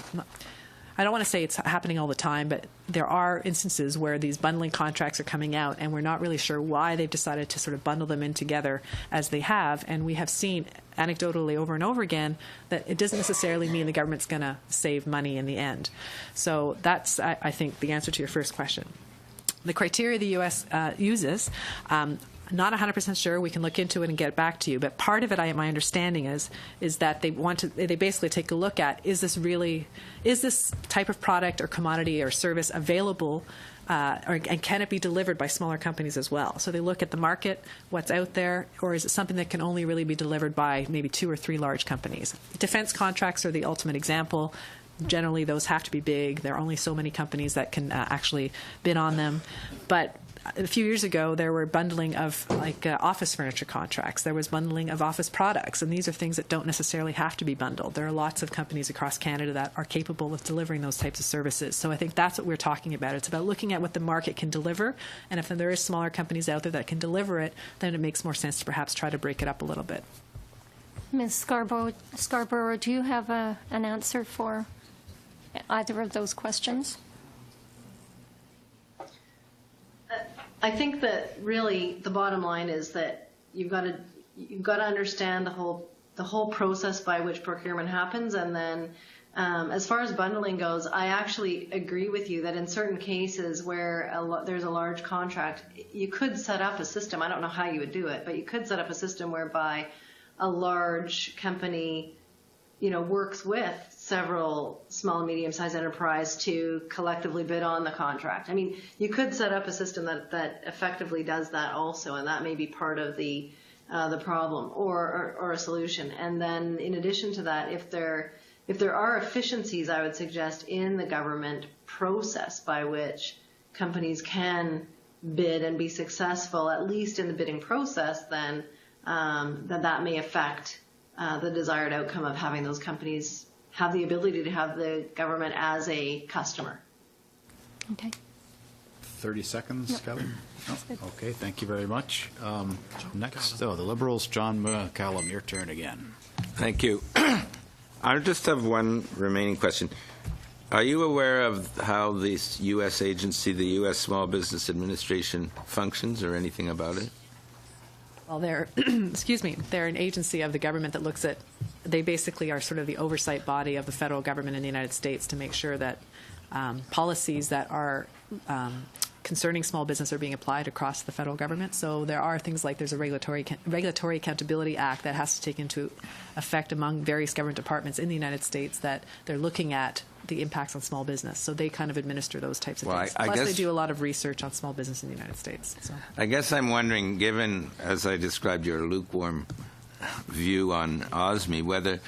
I don't want to say it's happening all the time, but there are instances where these bundling contracts are coming out, and we're not really sure why they've decided to sort of bundle them in together as they have. And we have seen anecdotally over and over again that it doesn't necessarily mean the government's going to save money in the end. So that's, I think, the answer to your first question. The criteria the U.S. uses, not 100% sure. We can look into it and get back to you. But part of it, my understanding is that they basically take a look at, is this type of product or commodity or service available, and can it be delivered by smaller companies as well? So they look at the market, what's out there, or is it something that can only really be delivered by maybe 2 or 3 large companies? Defense contracts are the ultimate example. Generally, those have to be big. There are only so many companies that can actually bid on them. But a few years ago, there were bundling of office furniture contracts. There was bundling of office products, and these are things that don't necessarily have to be bundled. There are lots of companies across Canada that are capable of delivering those types of services. So I think that's what we're talking about. It's about looking at what the market can deliver, and if there is smaller companies out there that can deliver it, then it makes more sense to perhaps try to break it up a little bit. Ms. Scarborough, do you have an answer for either of those questions? I think that really the bottom line is that you've got to understand the whole process by which procurement happens, and then as far as bundling goes, I actually agree with you that in certain cases where there's a large contract, you could set up a system. I don't know how you would do it, but you could set up a system whereby a large company, works with several small and medium-sized enterprise to collectively bid on the contract. I mean, you could set up a system that effectively does that also, and that may be part of the problem or a solution. And then in addition to that, if there are efficiencies, I would suggest, in the government process by which companies can bid and be successful, at least in the bidding process, then that may affect the desired outcome of having those companies have the ability to have the government as a customer. Okay. 30 seconds, Yep. Kelly? Okay, thank you very much. Next, the Liberals, John McCallum, your turn again. Thank you. I just have one remaining question. Are you aware of how this U.S. agency, the U.S. Small Business Administration, functions, or anything about it? Well, they're an agency of the government that looks at, they basically are sort of the oversight body of the federal government in the United States to make sure that policies that are concerning small business are being applied across the federal government. So there are things like there's a Regulatory Accountability Act that has to take into effect among various government departments in the United States that they're looking at the impacts on small business. So they kind of administer those types of things. Plus, they do a lot of research on small business in the United States. So. I guess I'm wondering, given, as I described, your lukewarm view on OSME, whether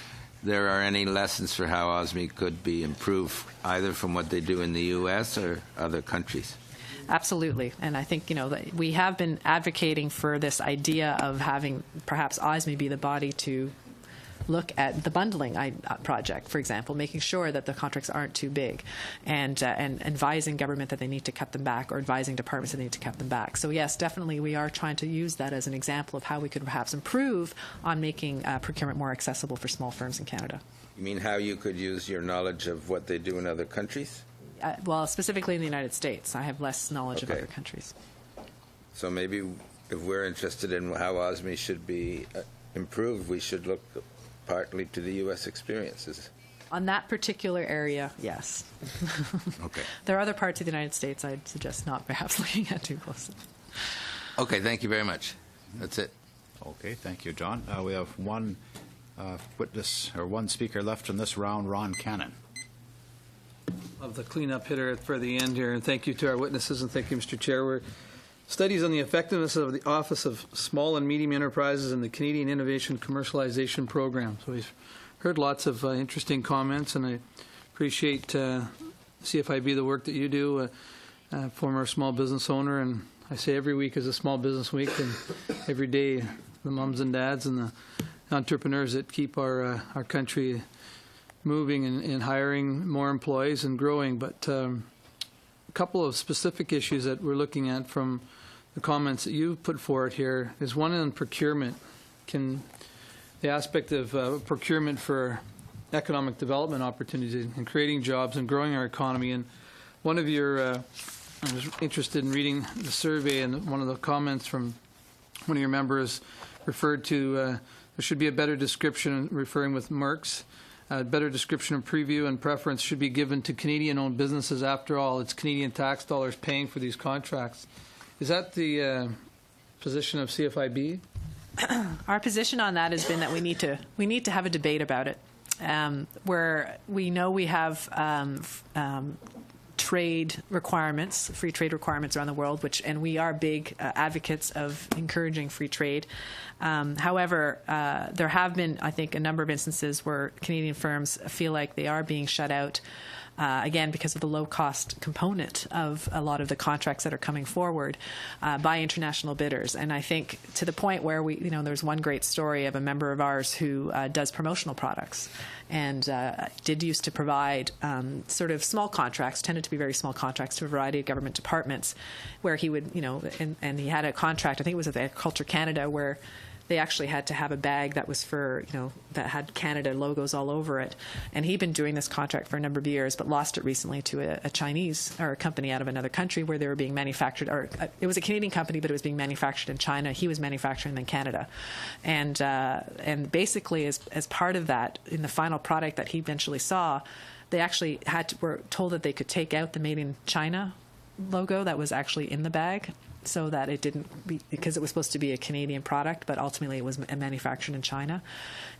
there are any lessons for how OSME could be improved, either from what they do in the U.S. or other countries. Absolutely. And I think, that we have been advocating for this idea of having perhaps OSME be the body to look at the bundling project, for example, making sure that the contracts aren't too big and advising government that they need to cut them back, or advising departments that they need to cut them back. So yes, definitely we are trying to use that as an example of how we could perhaps improve on making procurement more accessible for small firms in Canada. You mean how you could use your knowledge of what they do in other countries? Well, specifically in the United States. I have less knowledge of other countries. So maybe if we're interested in how OSME should be improved, we should look partly to the U.S. experiences. On that particular area, yes. Okay. There are other parts of the United States I'd suggest not perhaps looking at too closely. Okay, thank you very much. That's it. Okay, thank you, John. We have one witness or one speaker left in this round, Ron Cannon. Of the cleanup hitter for the end here, and thank you to our witnesses, and thank you, Mr. Chair. Studies on the effectiveness of the Office of Small and Medium Enterprises and the Canadian Innovation Commercialization Program. So we've heard lots of interesting comments, and I appreciate the CFIB, the work that you do, former small business owner, and I say every week is a small business week, and every day the mums and dads and the entrepreneurs that keep our country moving and hiring more employees and growing. But a couple of specific issues that we're looking at from the comments that you've put forward here is one on procurement. Can the aspect of procurement for economic development opportunities and creating jobs and growing our economy. And one of your, I was interested in reading the survey, and one of the comments from one of your members referred to there should be a better description, referring with Merck's, a better description of preview and preference should be given to Canadian-owned businesses. After all, it's Canadian tax dollars paying for these contracts. Is that the position of CFIB? Our position on that has been that we need to have a debate about it, where we know we have trade requirements, free trade requirements around the world, and we are big advocates of encouraging free trade. However, there have been, I think, a number of instances where Canadian firms feel like they are being shut out. Again, because of the low-cost component of a lot of the contracts that are coming forward by international bidders. And I think to the point where there's one great story of a member of ours who does promotional products and did used to provide sort of small contracts, tended to be very small contracts to a variety of government departments, where he would, and he had a contract, I think it was with Agriculture Canada, where they actually had to have a bag that was for, that had Canada logos all over it. And he'd been doing this contract for a number of years, but lost it recently to a Chinese or a company out of another country where they were being manufactured, or it was a Canadian company, but it was being manufactured in China. He was manufacturing in Canada. And basically, as part of that, in the final product that he eventually saw, they actually were told that they could take out the Made in China logo that was actually in the bag, so that it didn't be, because it was supposed to be a Canadian product, but ultimately it was manufactured in China.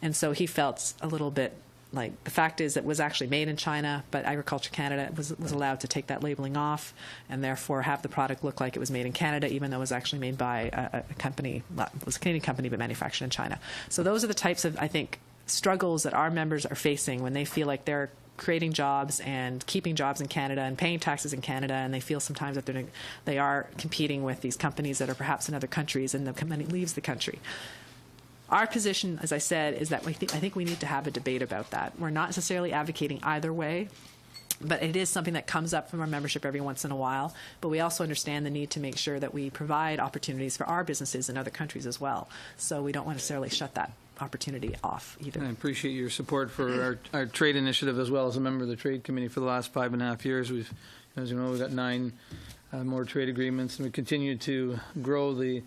And so he felt a little bit like, the fact is it was actually made in China, but Agriculture Canada was allowed to take that labeling off and therefore have the product look like it was made in Canada, even though it was actually made by a company, well, it was a Canadian company, but manufactured in China. So those are the types of, I think, struggles that our members are facing when they feel like they're creating jobs and keeping jobs in Canada and paying taxes in Canada, and they feel sometimes that they are competing with these companies that are perhaps in other countries, and the company leaves the country. Our position, as I said, is that I think we need to have a debate about that. We're not necessarily advocating either way, but it is something that comes up from our membership every once in a while. But we also understand the need to make sure that we provide opportunities for our businesses in other countries as well. So we don't necessarily shut that opportunity off either. I appreciate your support for our trade initiative, as well as a member of the Trade Committee for the last 5.5 years. We've, as you know, we've got 9 more trade agreements, and we continue to grow the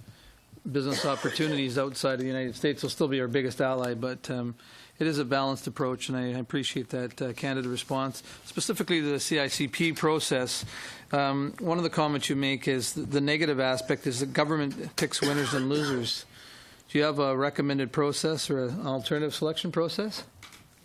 business opportunities outside of the United States. Will still be our biggest ally, but it is a balanced approach, and I appreciate that candid response. Specifically to the CICP process, one of the comments you make is the negative aspect is the government picks winners and losers. Do you have a recommended process or an alternative selection process?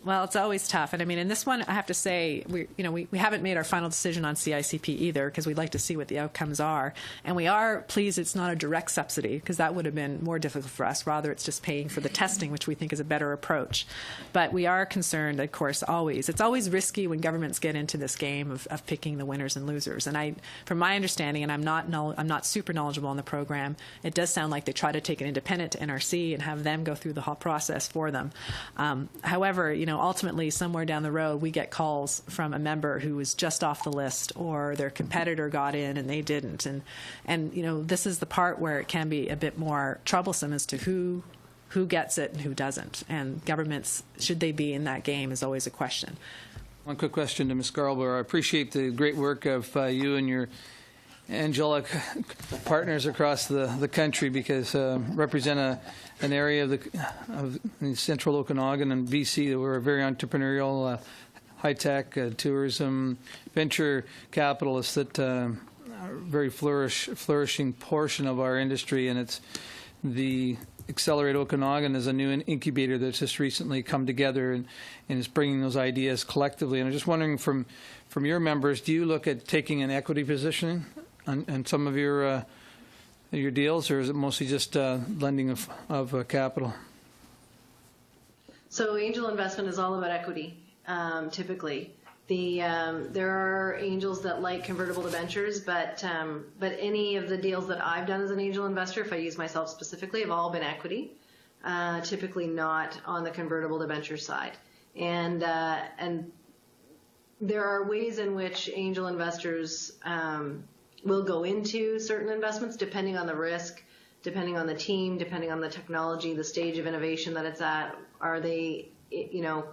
Well, it's always tough. And I mean, in this one, I have to say, we haven't made our final decision on CICP either, because we'd like to see what the outcomes are. And we are pleased it's not a direct subsidy, because that would have been more difficult for us. Rather, it's just paying for the testing, which we think is a better approach. But we are concerned, of course, always. It's always risky when governments get into this game of picking the winners and losers. And from my understanding, and I'm not super knowledgeable on the program, it does sound like they try to take an independent NRC and have them go through the whole process for them. However, ultimately, somewhere down the road, we get calls from a member who was just off the list, or their competitor got in and they didn't. And this is the part where it can be a bit more troublesome as to who gets it and who doesn't. And governments, should they be in that game, is always a question. One quick question to Ms. Scarborough. I appreciate the great work of you and your angelic partners across the country, because represent an area of central Okanagan and BC that we're a very entrepreneurial, high-tech, tourism, venture capitalists that are very flourishing portion of our industry, and it's the Accelerate Okanagan is a new incubator that's just recently come together and is bringing those ideas collectively. And I'm just wondering, from your members, do you look at taking an equity position on some of your deals, or is it mostly just lending of capital? So angel investment is all about equity, typically. There are angels that like convertible debentures, but any of the deals that I've done as an angel investor, if I use myself specifically, have all been equity, typically not on the convertible debenture side. And there are ways in which angel investors will go into certain investments depending on the risk, depending on the team, depending on the technology, the stage of innovation that it's at. Are they,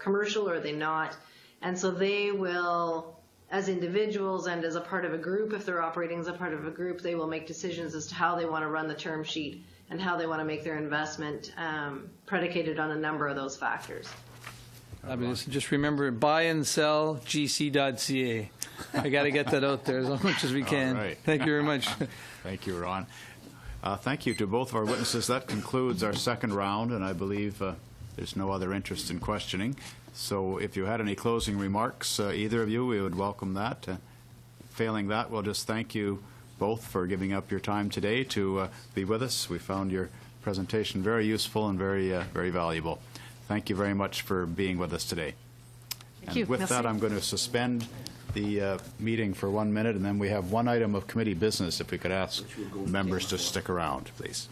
commercial or are they not? And so they will, as individuals and as a part of a group, if they're operating as a part of a group, they will make decisions as to how they want to run the term sheet and how they want to make their investment predicated on a number of those factors. I mean, just remember, buy and sell gc.ca. I got to get that out there as much as we can. All right. Thank you very much. Thank you, Ron. Thank you to both of our witnesses. That concludes our second round, and I believe there's no other interest in questioning. So if you had any closing remarks, either of you, we would welcome that. Failing that, we'll just thank you both for giving up your time today to be with us. We found your presentation very useful and very valuable. Thank you very much for being with us today. Thank you. With that, I'm going to suspend the meeting for 1 minute, and then we have one item of committee business, if we could ask members to stick around, please.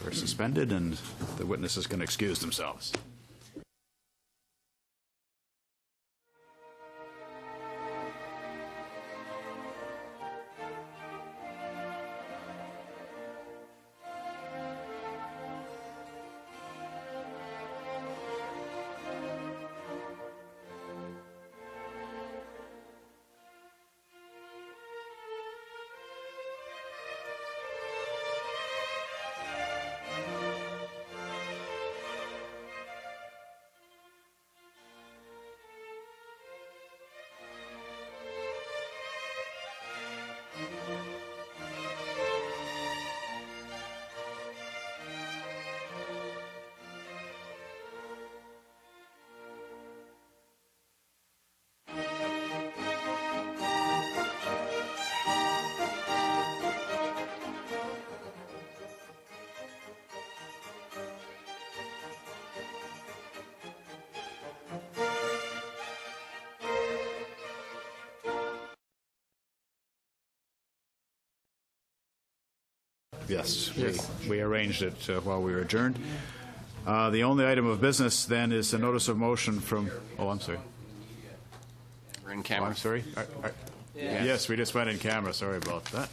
We're suspended, and the witnesses can excuse themselves. Yes, we arranged it while we were adjourned. The only item of business then is a notice of motion from, I'm sorry. We're in camera. I'm sorry. Yes, we just went in camera. Sorry about that.